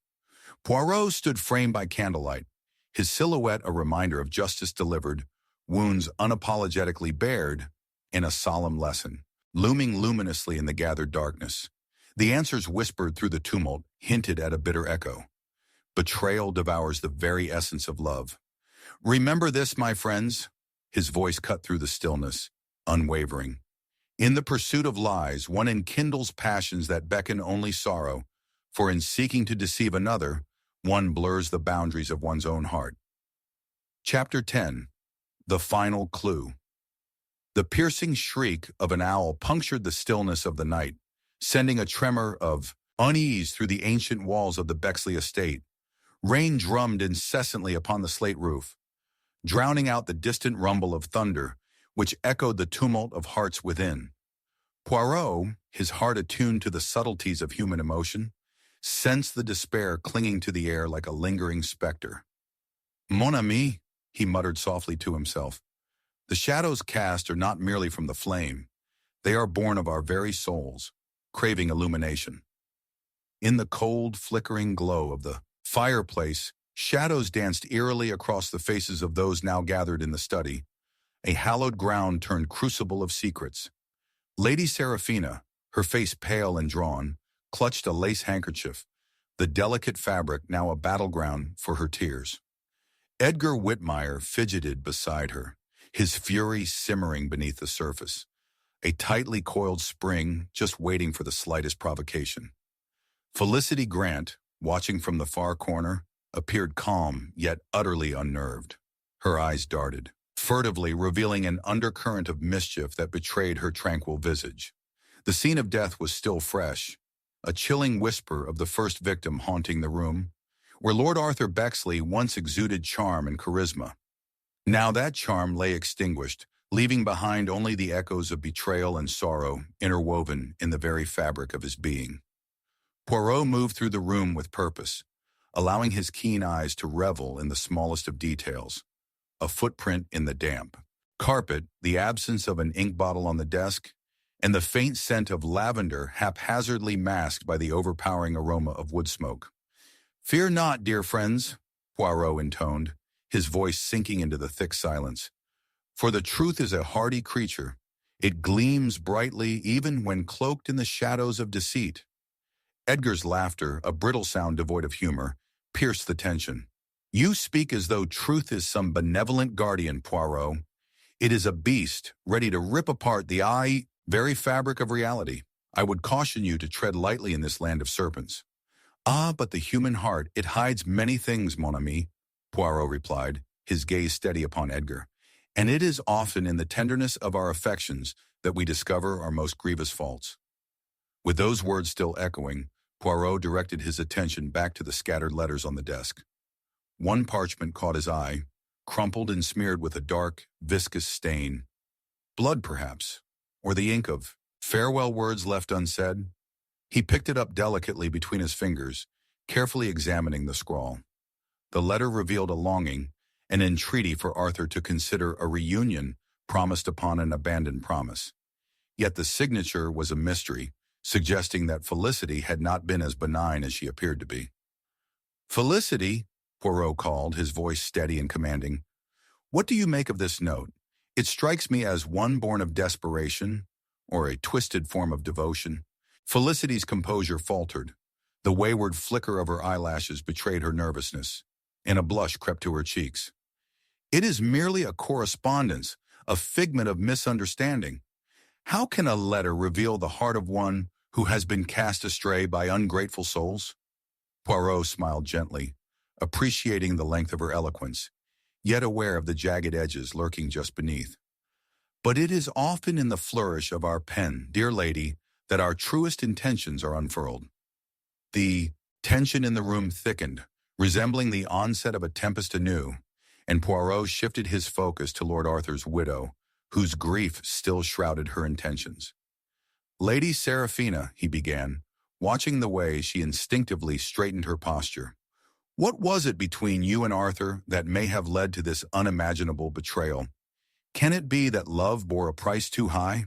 Poirot stood framed by candlelight, his silhouette a reminder of justice delivered, wounds unapologetically bared, and a solemn lesson, looming luminously in the gathered darkness. The answers whispered through the tumult hinted at a bitter echo. Betrayal devours the very essence of love. "Remember this, my friends," his voice cut through the stillness, unwavering. "In the pursuit of lies, one enkindles passions that beckon only sorrow, for in seeking to deceive another, one blurs the boundaries of one's own heart." Chapter 10. The Final Clue. The piercing shriek of an owl punctured the stillness of the night, sending a tremor of unease through the ancient walls of the Bexley estate. Rain drummed incessantly upon the slate roof, drowning out the distant rumble of thunder, which echoed the tumult of hearts within. Poirot, his heart attuned to the subtleties of human emotion, sensed the despair clinging to the air like a lingering specter. "Mon ami," he muttered softly to himself, "the shadows cast are not merely from the flame. They are born of our very souls, craving illumination." In the cold, flickering glow of the fireplace, shadows danced eerily across the faces of those now gathered in the study. A hallowed ground turned crucible of secrets. Lady Seraphina, her face pale and drawn, clutched a lace handkerchief, the delicate fabric now a battleground for her tears. Edgar Whitmire fidgeted beside her, his fury simmering beneath the surface, a tightly coiled spring just waiting for the slightest provocation. Felicity Grant, watching from the far corner, appeared calm yet utterly unnerved. Her eyes darted, furtively revealing an undercurrent of mischief that betrayed her tranquil visage. The scene of death was still fresh, a chilling whisper of the first victim haunting the room, where Lord Arthur Bexley once exuded charm and charisma. Now that charm lay extinguished, leaving behind only the echoes of betrayal and sorrow interwoven in the very fabric of his being. Poirot moved through the room with purpose, allowing his keen eyes to revel in the smallest of details. A footprint in the damp carpet, the absence of an ink bottle on the desk, and the faint scent of lavender haphazardly masked by the overpowering aroma of wood smoke. "Fear not, dear friends," Poirot intoned, his voice sinking into the thick silence. For the truth is a hardy creature. It gleams brightly even when cloaked in the shadows of deceit. Edgar's laughter, a brittle sound devoid of humor, pierced the tension. You speak as though truth is some benevolent guardian, Poirot. It is a beast, ready to rip apart the very fabric of reality. I would caution you to tread lightly in this land of serpents. Ah, but the human heart, it hides many things, mon ami, Poirot replied, his gaze steady upon Edgar. And it is often in the tenderness of our affections that we discover our most grievous faults. With those words still echoing, Poirot directed his attention back to the scattered letters on the desk. One parchment caught his eye, crumpled and smeared with a dark, viscous stain. Blood, perhaps, or the ink of farewell words left unsaid. He picked it up delicately between his fingers, carefully examining the scrawl. The letter revealed a longing, an entreaty for Arthur to consider a reunion promised upon an abandoned promise. Yet the signature was a mystery, suggesting that Felicity had not been as benign as she appeared to be. Felicity, Poirot called, his voice steady and commanding. What do you make of this note? It strikes me as one born of desperation, or a twisted form of devotion. Felicity's composure faltered. The wayward flicker of her eyelashes betrayed her nervousness, and a blush crept to her cheeks. It is merely a correspondence, a figment of misunderstanding. How can a letter reveal the heart of one who has been cast astray by ungrateful souls? Poirot smiled gently, appreciating the length of her eloquence, yet aware of the jagged edges lurking just beneath. But it is often in the flourish of our pen, dear lady, that our truest intentions are unfurled. The tension in the room thickened, resembling the onset of a tempest anew, and Poirot shifted his focus to Lord Arthur's widow, whose grief still shrouded her intentions. Lady Seraphina, he began, watching the way she instinctively straightened her posture. What was it between you and Arthur that may have led to this unimaginable betrayal? Can it be that love bore a price too high?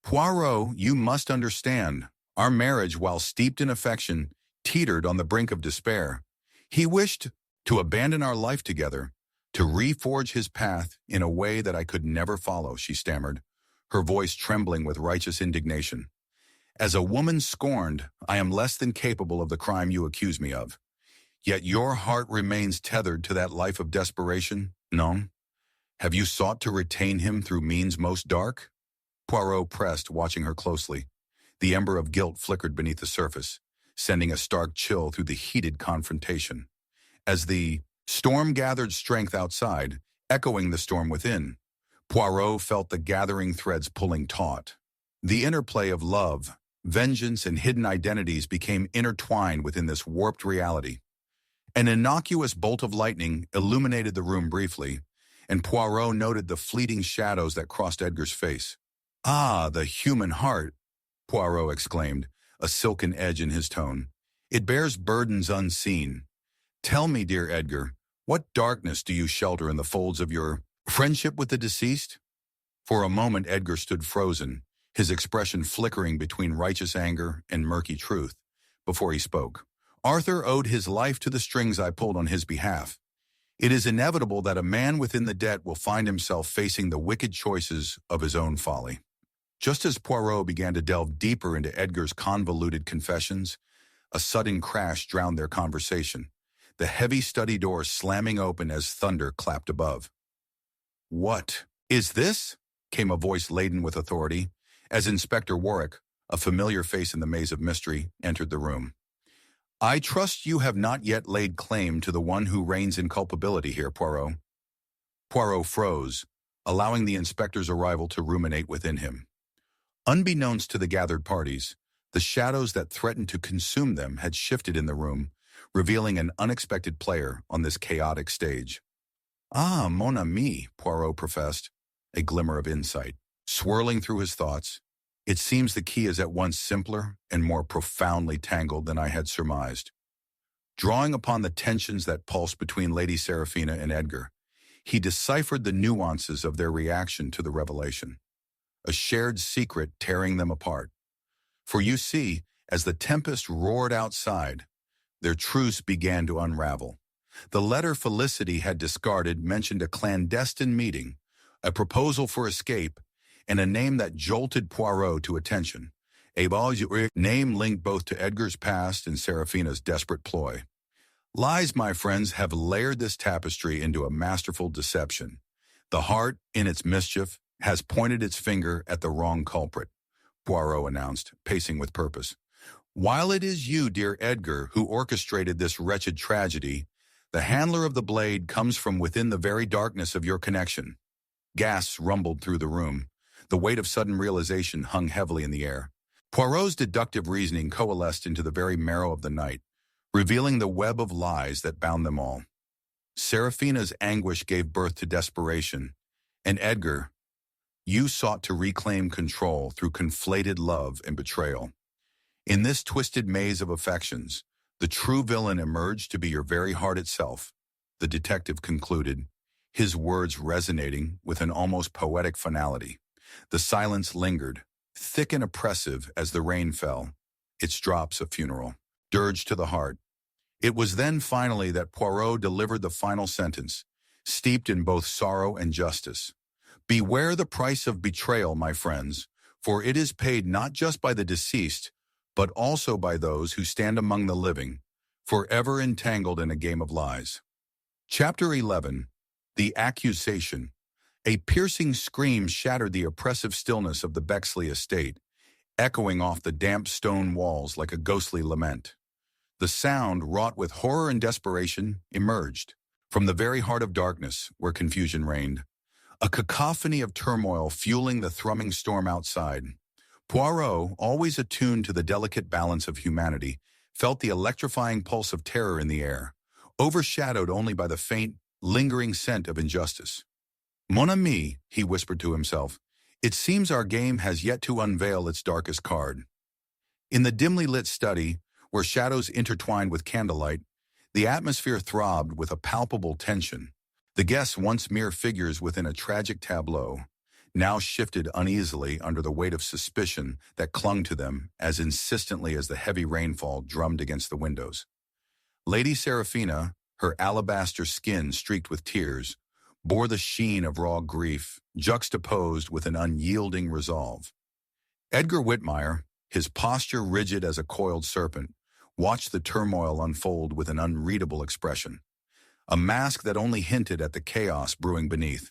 Poirot, you must understand, our marriage, while steeped in affection, teetered on the brink of despair. He wished to abandon our life together, to reforge his path in a way that I could never follow, she stammered, her voice trembling with righteous indignation. As a woman scorned, I am less than capable of the crime you accuse me of. Yet your heart remains tethered to that life of desperation, non? Have you sought to retain him through means most dark? Poirot pressed, watching her closely. The ember of guilt flickered beneath the surface, sending a stark chill through the heated confrontation. As the storm gathered strength outside, echoing the storm within, Poirot felt the gathering threads pulling taut. The interplay of love, vengeance, and hidden identities became intertwined within this warped reality. An innocuous bolt of lightning illuminated the room briefly, and Poirot noted the fleeting shadows that crossed Edgar's face. Ah, the human heart, Poirot exclaimed, a silken edge in his tone. It bears burdens unseen. Tell me, dear Edgar, what darkness do you shelter in the folds of your friendship with the deceased? For a moment Edgar stood frozen, his expression flickering between righteous anger and murky truth, before he spoke. Arthur owed his life to the strings I pulled on his behalf. It is inevitable that a man within the debt will find himself facing the wicked choices of his own folly. Just as Poirot began to delve deeper into Edgar's convoluted confessions, a sudden crash drowned their conversation, the heavy study door slamming open as thunder clapped above. What is this? Came a voice laden with authority, as Inspector Warwick, a familiar face in the maze of mystery, entered the room. I trust you have not yet laid claim to the one who reigns in culpability here, Poirot. Poirot froze, allowing the inspector's arrival to ruminate within him. Unbeknownst to the gathered parties, the shadows that threatened to consume them had shifted in the room, revealing an unexpected player on this chaotic stage. Ah, mon ami, Poirot professed, a glimmer of insight. Swirling through his thoughts, it seems the key is at once simpler and more profoundly tangled than I had surmised. Drawing upon the tensions that pulsed between Lady Seraphina and Edgar, he deciphered the nuances of their reaction to the revelation, a shared secret tearing them apart. For you see, as the tempest roared outside, their truce began to unravel. The letter Felicity had discarded mentioned a clandestine meeting, a proposal for escape, and a name that jolted Poirot to attention. A name linked both to Edgar's past and Serafina's desperate ploy. Lies, my friends, have layered this tapestry into a masterful deception. The heart, in its mischief, has pointed its finger at the wrong culprit, Poirot announced, pacing with purpose. While it is you, dear Edgar, who orchestrated this wretched tragedy, the handler of the blade comes from within the very darkness of your connection. Gasps rumbled through the room. The weight of sudden realization hung heavily in the air. Poirot's deductive reasoning coalesced into the very marrow of the night, revealing the web of lies that bound them all. Serafina's anguish gave birth to desperation, and Edgar, you sought to reclaim control through conflated love and betrayal. In this twisted maze of affections, the true villain emerged to be your very heart itself, the detective concluded, his words resonating with an almost poetic finality. The silence lingered, thick and oppressive as the rain fell, its drops a funeral, dirge to the heart. It was then finally that Poirot delivered the final sentence, steeped in both sorrow and justice. Beware the price of betrayal, my friends, for it is paid not just by the deceased, but also by those who stand among the living, forever entangled in a game of lies. Chapter 11. The Accusation. A piercing scream shattered the oppressive stillness of the Bexley estate, echoing off the damp stone walls like a ghostly lament. The sound, wrought with horror and desperation, emerged from the very heart of darkness where confusion reigned, a cacophony of turmoil fueling the thrumming storm outside. Poirot, always attuned to the delicate balance of humanity, felt the electrifying pulse of terror in the air, overshadowed only by the faint, lingering scent of injustice. Mon ami, he whispered to himself, it seems our game has yet to unveil its darkest card. In the dimly lit study, where shadows intertwined with candlelight, the atmosphere throbbed with a palpable tension. The guests, once mere figures within a tragic tableau, now shifted uneasily under the weight of suspicion that clung to them as insistently as the heavy rainfall drummed against the windows. Lady Serafina, her alabaster skin streaked with tears, bore the sheen of raw grief, juxtaposed with an unyielding resolve. Edgar Whitmire, his posture rigid as a coiled serpent, watched the turmoil unfold with an unreadable expression, a mask that only hinted at the chaos brewing beneath.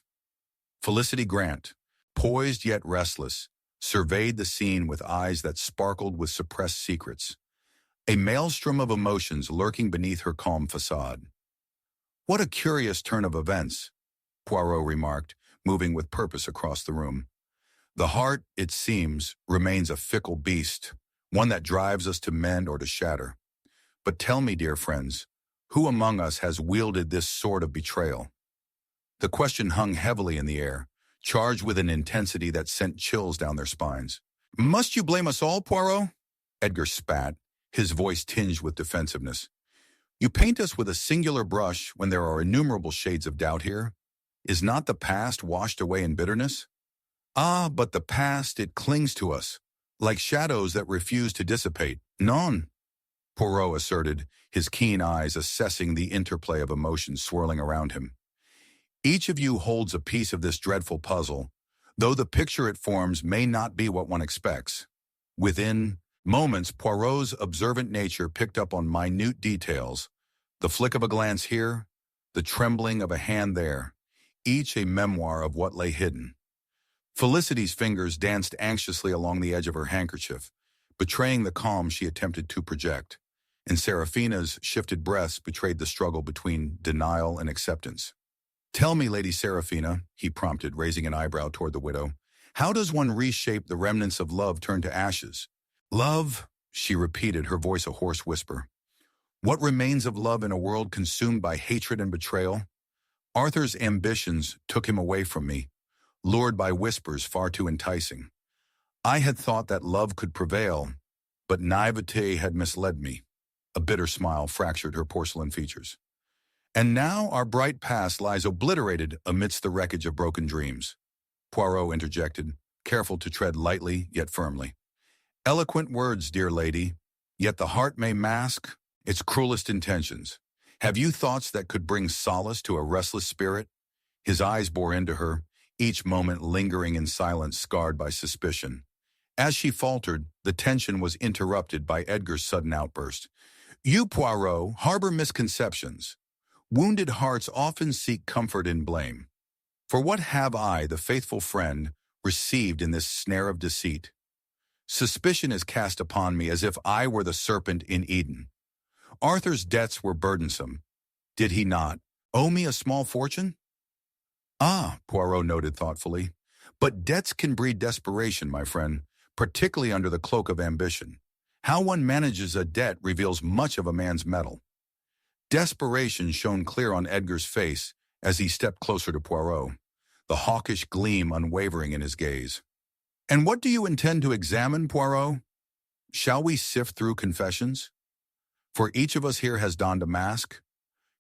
Felicity Grant, poised yet restless, surveyed the scene with eyes that sparkled with suppressed secrets, a maelstrom of emotions lurking beneath her calm facade. What a curious turn of events, Poirot remarked, moving with purpose across the room. The heart, it seems, remains a fickle beast, one that drives us to mend or to shatter. But tell me, dear friends, who among us has wielded this sword of betrayal? The question hung heavily in the air, charged with an intensity that sent chills down their spines. Must you blame us all, Poirot? Edgar spat, his voice tinged with defensiveness. You paint us with a singular brush when there are innumerable shades of doubt here. Is not the past washed away in bitterness? Ah, but the past, it clings to us, like shadows that refuse to dissipate. Non, Poirot asserted, his keen eyes assessing the interplay of emotions swirling around him. Each of you holds a piece of this dreadful puzzle, though the picture it forms may not be what one expects. Within moments, Poirot's observant nature picked up on minute details, the flick of a glance here, the trembling of a hand there, each a memoir of what lay hidden. Felicity's fingers danced anxiously along the edge of her handkerchief, betraying the calm she attempted to project, and Serafina's shifted breaths betrayed the struggle between denial and acceptance. Tell me, Lady Serafina, he prompted, raising an eyebrow toward the widow, how does one reshape the remnants of love turned to ashes? Love, she repeated, her voice a hoarse whisper. What remains of love in a world consumed by hatred and betrayal? Arthur's ambitions took him away from me, lured by whispers far too enticing. I had thought that love could prevail, but naivete had misled me. A bitter smile fractured her porcelain features. And now our bright past lies obliterated amidst the wreckage of broken dreams. Poirot interjected, careful to tread lightly yet firmly. Eloquent words, dear lady, yet the heart may mask its cruelest intentions. Have you thoughts that could bring solace to a restless spirit? His eyes bore into her, each moment lingering in silence scarred by suspicion. As she faltered, the tension was interrupted by Edgar's sudden outburst. You, Poirot, harbor misconceptions. Wounded hearts often seek comfort in blame. For what have I, the faithful friend, received in this snare of deceit? Suspicion is cast upon me as if I were the serpent in Eden. Arthur's debts were burdensome. Did he not owe me a small fortune? Ah, Poirot noted thoughtfully. But debts can breed desperation, my friend, particularly under the cloak of ambition. How one manages a debt reveals much of a man's mettle. Desperation shone clear on Edgar's face as he stepped closer to Poirot, the hawkish gleam unwavering in his gaze. And what do you intend to examine, Poirot? Shall we sift through confessions? For each of us here has donned a mask.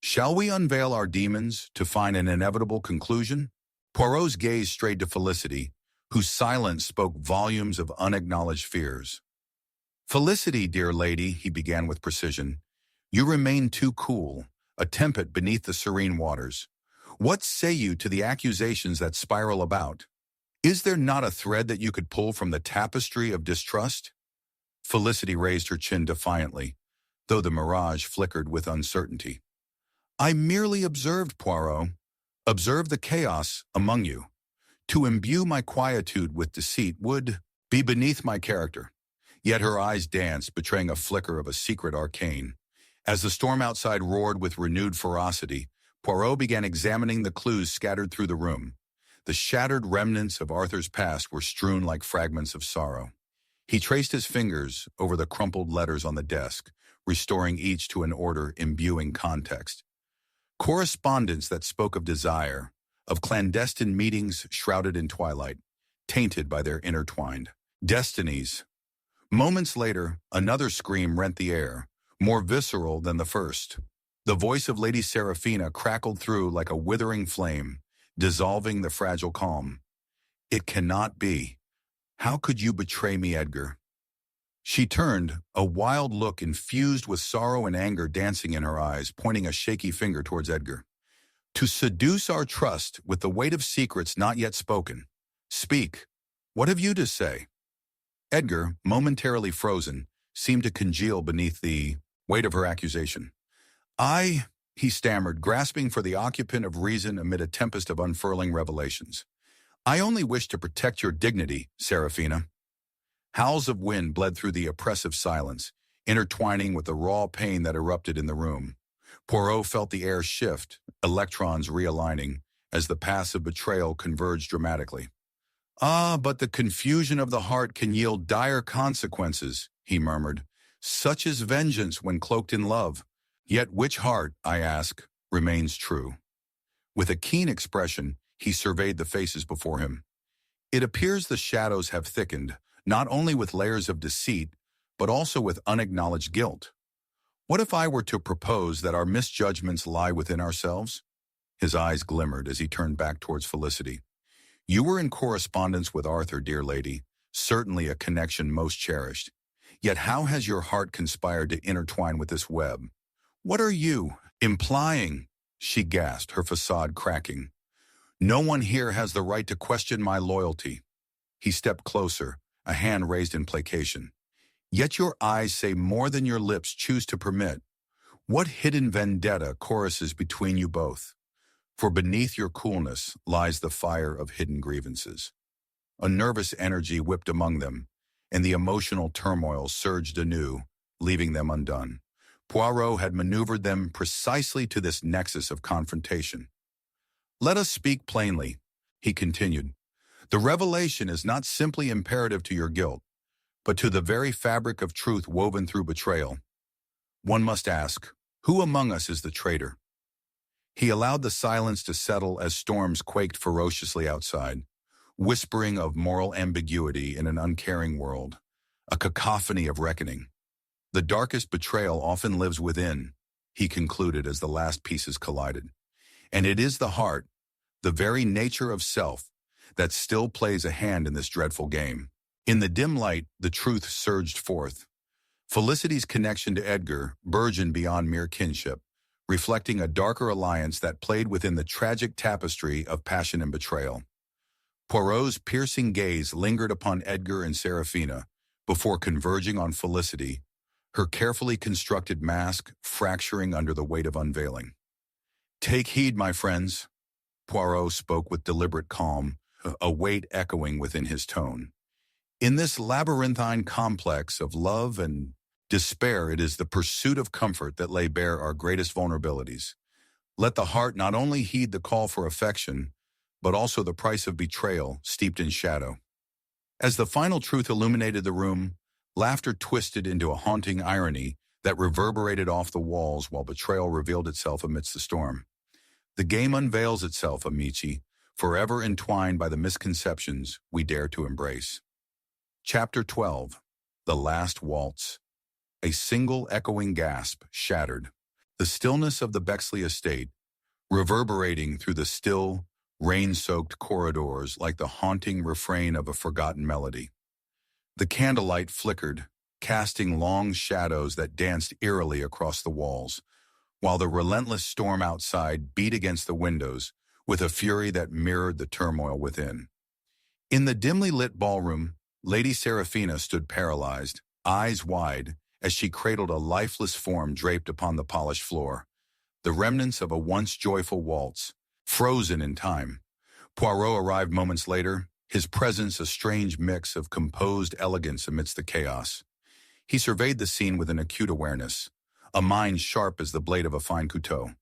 Shall we unveil our demons to find an inevitable conclusion? Poirot's gaze strayed to Felicity, whose silence spoke volumes of unacknowledged fears. Felicity, dear lady, he began with precision, you remain too cool, a tempest beneath the serene waters. What say you to the accusations that spiral about? Is there not a thread that you could pull from the tapestry of distrust? Felicity raised her chin defiantly, though the mirage flickered with uncertainty. I merely observed, Poirot, observed the chaos among you. To imbue my quietude with deceit would be beneath my character. Yet her eyes danced, betraying a flicker of a secret arcane. As the storm outside roared with renewed ferocity, Poirot began examining the clues scattered through the room. The shattered remnants of Arthur's past were strewn like fragments of sorrow. He traced his fingers over the crumpled letters on the desk, restoring each to an order imbuing context. Correspondence that spoke of desire, of clandestine meetings shrouded in twilight, tainted by their intertwined destinies. Moments later, another scream rent the air, more visceral than the first. The voice of Lady Seraphina crackled through like a withering flame, dissolving the fragile calm. It cannot be. How could you betray me, Edgar? She turned, a wild look infused with sorrow and anger dancing in her eyes, pointing a shaky finger towards Edgar. To seduce our trust with the weight of secrets not yet spoken. Speak. What have you to say? Edgar, momentarily frozen, seemed to congeal beneath the weight of her accusation. He stammered, grasping for the occupant of reason amid a tempest of unfurling revelations. I only wish to protect your dignity, Seraphina. Howls of wind bled through the oppressive silence, intertwining with the raw pain that erupted in the room. Poirot felt the air shift, electrons realigning, as the paths of betrayal converged dramatically. Ah, but the confusion of the heart can yield dire consequences, he murmured. Such is vengeance when cloaked in love. Yet which heart, I ask, remains true? With a keen expression, he surveyed the faces before him. It appears the shadows have thickened, not only with layers of deceit, but also with unacknowledged guilt. What if I were to propose that our misjudgments lie within ourselves? His eyes glimmered as he turned back towards Felicity. You were in correspondence with Arthur, dear lady, certainly a connection most cherished. Yet how has your heart conspired to intertwine with this web? What are you implying? She gasped, her facade cracking. No one here has the right to question my loyalty. He stepped closer, a hand raised in placation. Yet your eyes say more than your lips choose to permit. What hidden vendetta choruses between you both? For beneath your coolness lies the fire of hidden grievances. A nervous energy whipped among them, and the emotional turmoil surged anew, leaving them undone. Poirot had maneuvered them precisely to this nexus of confrontation. Let us speak plainly, he continued. The revelation is not simply imperative to your guilt, but to the very fabric of truth woven through betrayal. One must ask, who among us is the traitor? He allowed the silence to settle as storms quaked ferociously outside, whispering of moral ambiguity in an uncaring world, a cacophony of reckoning. The darkest betrayal often lives within, he concluded as the last pieces collided. And it is the heart, the very nature of self, that still plays a hand in this dreadful game. In the dim light, the truth surged forth. Felicity's connection to Edgar burgeoned beyond mere kinship, reflecting a darker alliance that played within the tragic tapestry of passion and betrayal. Poirot's piercing gaze lingered upon Edgar and Serafina before converging on Felicity, her carefully constructed mask fracturing under the weight of unveiling. "Take heed, my friends," Poirot spoke with deliberate calm, a weight echoing within his tone. "In this labyrinthine complex of love and despair, it is the pursuit of comfort that lay bare our greatest vulnerabilities. Let the heart not only heed the call for affection, but also the price of betrayal steeped in shadow." As the final truth illuminated the room, laughter twisted into a haunting irony that reverberated off the walls while betrayal revealed itself amidst the storm. The game unveils itself, amici, forever entwined by the misconceptions we dare to embrace. Chapter 12. The Last Waltz. A single echoing gasp shattered the stillness of the Bexley estate, reverberating through the still, rain-soaked corridors like the haunting refrain of a forgotten melody. The candlelight flickered, casting long shadows that danced eerily across the walls, while the relentless storm outside beat against the windows with a fury that mirrored the turmoil within. In the dimly lit ballroom, Lady Serafina stood paralyzed, eyes wide, as she cradled a lifeless form draped upon the polished floor, the remnants of a once joyful waltz, frozen in time. Poirot arrived moments later, his presence a strange mix of composed elegance amidst the chaos. He surveyed the scene with an acute awareness, a mind sharp as the blade of a fine couteau.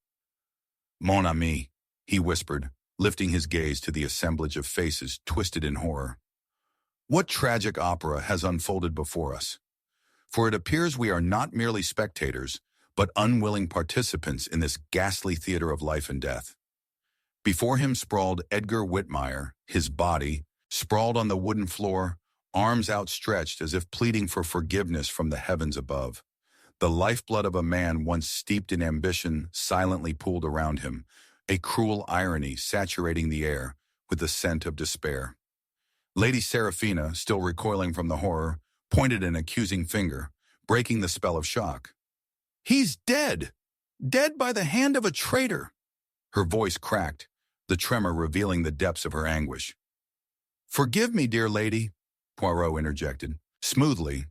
"Mon ami," he whispered, lifting his gaze to the assemblage of faces twisted in horror. "What tragic opera has unfolded before us? For it appears we are not merely spectators, but unwilling participants in this ghastly theater of life and death." Before him sprawled Edgar Whitmire, his body, sprawled on the wooden floor, arms outstretched as if pleading for forgiveness from the heavens above. The lifeblood of a man once steeped in ambition silently pooled around him, a cruel irony saturating the air with the scent of despair. Lady Serafina, still recoiling from the horror, pointed an accusing finger, breaking the spell of shock. "He's dead! Dead by the hand of a traitor!" Her voice cracked, the tremor revealing the depths of her anguish. "Forgive me, dear lady," Poirot interjected, smoothly,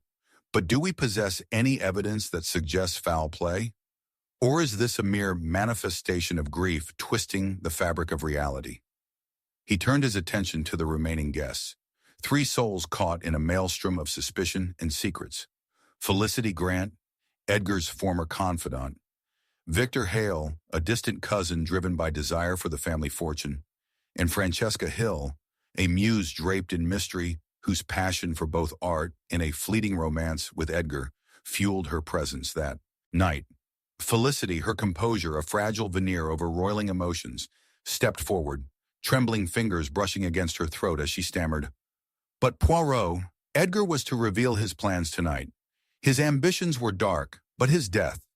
"but do we possess any evidence that suggests foul play? Or is this a mere manifestation of grief twisting the fabric of reality?" He turned his attention to the remaining guests, three souls caught in a maelstrom of suspicion and secrets. Felicity Grant, Edgar's former confidant; Victor Hale, a distant cousin driven by desire for the family fortune; and Francesca Hill, a muse draped in mystery whose passion for both art and a fleeting romance with Edgar fueled her presence that night. Felicity, her composure a fragile veneer over roiling emotions, stepped forward, trembling fingers brushing against her throat as she stammered, "But Poirot, Edgar was to reveal his plans tonight. His ambitions were dark, but his death,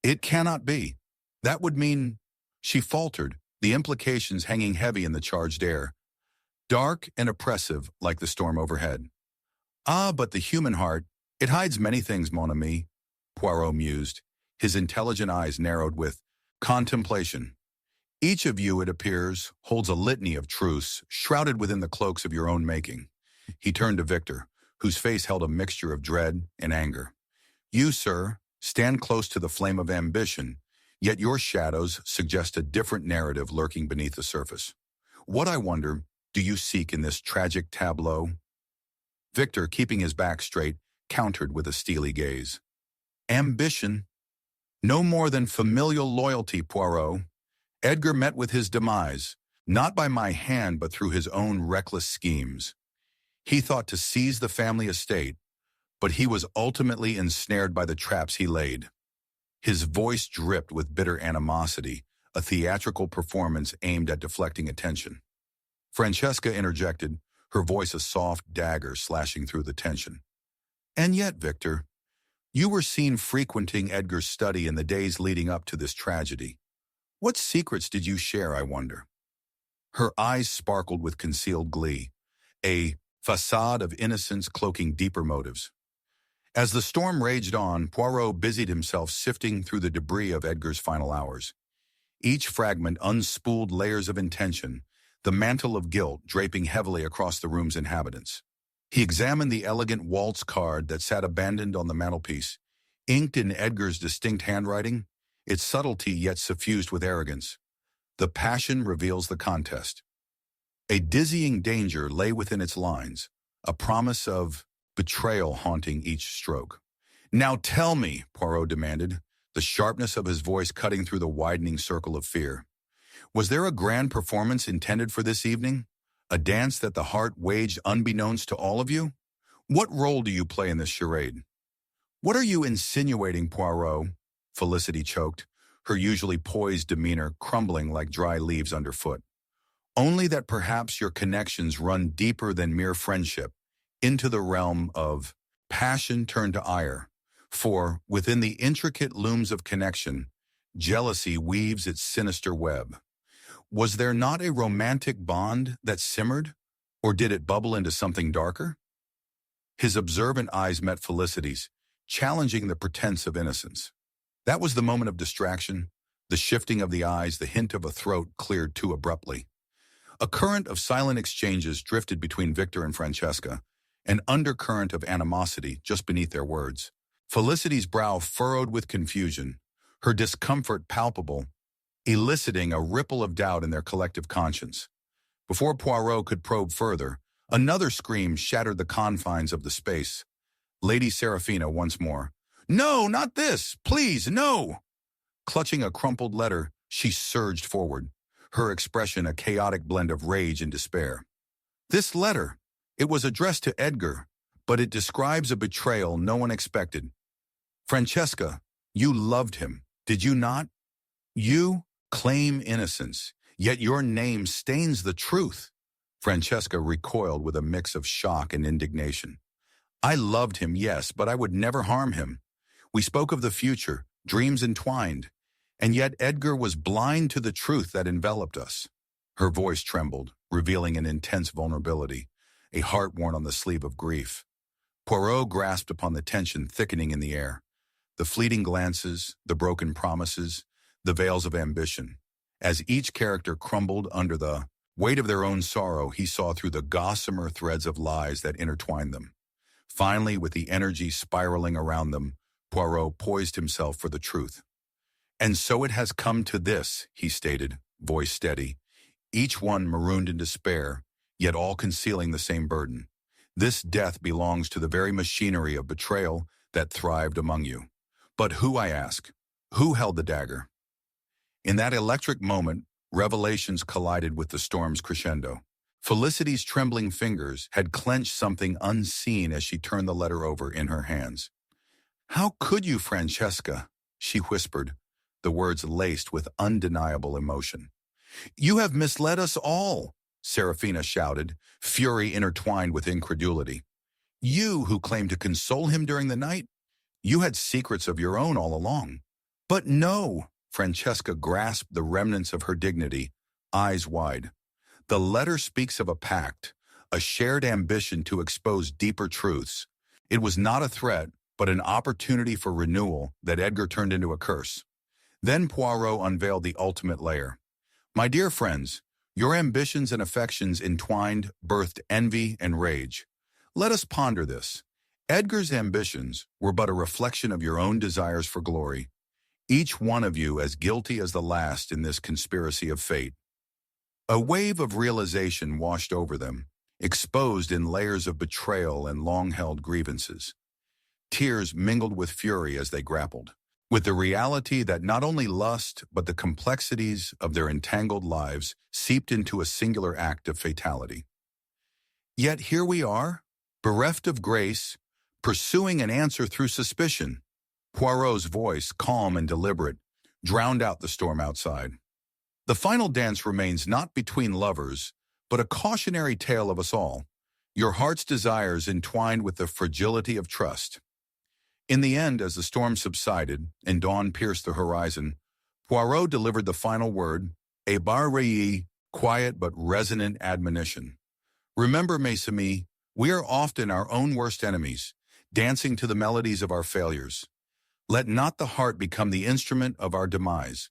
it cannot be. That would mean—" She faltered, the implications hanging heavy in the charged air. "Dark and oppressive like the storm overhead." "Ah, but the human heart, it hides many things, mon ami," Poirot mused, his intelligent eyes narrowed with contemplation. "Each of you, it appears, holds a litany of truths shrouded within the cloaks of your own making." He turned to Victor, whose face held a mixture of dread and anger. "You, sir, stand close to the flame of ambition, yet your shadows suggest a different narrative lurking beneath the surface. What, I wonder, do you seek in this tragic tableau?" Victor, keeping his back straight, countered with a steely gaze. "Ambition? No more than familial loyalty, Poirot. Edgar met with his demise, not by my hand but through his own reckless schemes. He thought to seize the family estate, but he was ultimately ensnared by the traps he laid." His voice dripped with bitter animosity, a theatrical performance aimed at deflecting attention. Francesca interjected, her voice a soft dagger slashing through the tension. "And yet, Victor, you were seen frequenting Edgar's study in the days leading up to this tragedy. What secrets did you share, I wonder?" Her eyes sparkled with concealed glee, a facade of innocence cloaking deeper motives. As the storm raged on, Poirot busied himself sifting through the debris of Edgar's final hours. Each fragment unspooled layers of intention, the mantle of guilt draping heavily across the room's inhabitants. He examined the elegant waltz card that sat abandoned on the mantelpiece, inked in Edgar's distinct handwriting, its subtlety yet suffused with arrogance. The passion reveals the contest. A dizzying danger lay within its lines, a promise of betrayal haunting each stroke. "Now tell me," Poirot demanded, the sharpness of his voice cutting through the widening circle of fear. "Was there a grand performance intended for this evening? A dance that the heart waged unbeknownst to all of you? What role do you play in this charade?" "What are you insinuating, Poirot?" Felicity choked, her usually poised demeanor crumbling like dry leaves underfoot. "Only that perhaps your connections run deeper than mere friendship, into the realm of passion turned to ire. For, within the intricate looms of connection, jealousy weaves its sinister web. Was there not a romantic bond that simmered, or did it bubble into something darker?" His observant eyes met Felicity's, challenging the pretense of innocence. That was the moment of distraction, the shifting of the eyes, the hint of a throat cleared too abruptly. A current of silent exchanges drifted between Victor and Francesca, an undercurrent of animosity just beneath their words. Felicity's brow furrowed with confusion, her discomfort palpable, eliciting a ripple of doubt in their collective conscience. Before Poirot could probe further, another scream shattered the confines of the space. Lady Seraphina once more. "No, not this! Please, no!" Clutching a crumpled letter, she surged forward, her expression a chaotic blend of rage and despair. "This letter! It was addressed to Edgar, but it describes a betrayal no one expected. Francesca, you loved him, did you not? You claim innocence, yet your name stains the truth." Francesca recoiled with a mix of shock and indignation. "I loved him, yes, but I would never harm him. We spoke of the future, dreams entwined, and yet Edgar was blind to the truth that enveloped us." Her voice trembled, revealing an intense vulnerability, a heart worn on the sleeve of grief. Poirot grasped upon the tension thickening in the air, the fleeting glances, the broken promises, the veils of ambition. As each character crumbled under the weight of their own sorrow, he saw through the gossamer threads of lies that intertwined them. Finally, with the energy spiraling around them, Poirot poised himself for the truth. "And so it has come to this," he stated, voice steady, each one marooned in despair, yet all concealing the same burden. "This death belongs to the very machinery of betrayal that thrived among you. But who, I ask, who held the dagger?" In that electric moment, revelations collided with the storm's crescendo. Felicity's trembling fingers had clenched something unseen as she turned the letter over in her hands. "How could you, Francesca?" she whispered, the words laced with undeniable emotion. "You have misled us all," Seraphina shouted, fury intertwined with incredulity. "You who claimed to console him during the night? You had secrets of your own all along." "But no," Francesca grasped the remnants of her dignity, eyes wide. "The letter speaks of a pact, a shared ambition to expose deeper truths. It was not a threat, but an opportunity for renewal that Edgar turned into a curse." Then Poirot unveiled the ultimate layer. "My dear friends, your ambitions and affections entwined birthed envy and rage. Let us ponder this. Edgar's ambitions were but a reflection of your own desires for glory, each one of you as guilty as the last in this conspiracy of fate." A wave of realization washed over them, exposed in layers of betrayal and long-held grievances. Tears mingled with fury as they grappled with the reality that not only lust, but the complexities of their entangled lives seeped into a singular act of fatality. Yet here we are, bereft of grace, pursuing an answer through suspicion. Poirot's voice, calm and deliberate, drowned out the storm outside. "The final dance remains not between lovers, but a cautionary tale of us all, your heart's desires entwined with the fragility of trust." In the end, as the storm subsided and dawn pierced the horizon, Poirot delivered the final word, a barreille, quiet but resonant admonition. "Remember, mes amis, we are often our own worst enemies, dancing to the melodies of our failures. Let not the heart become the instrument of our demise,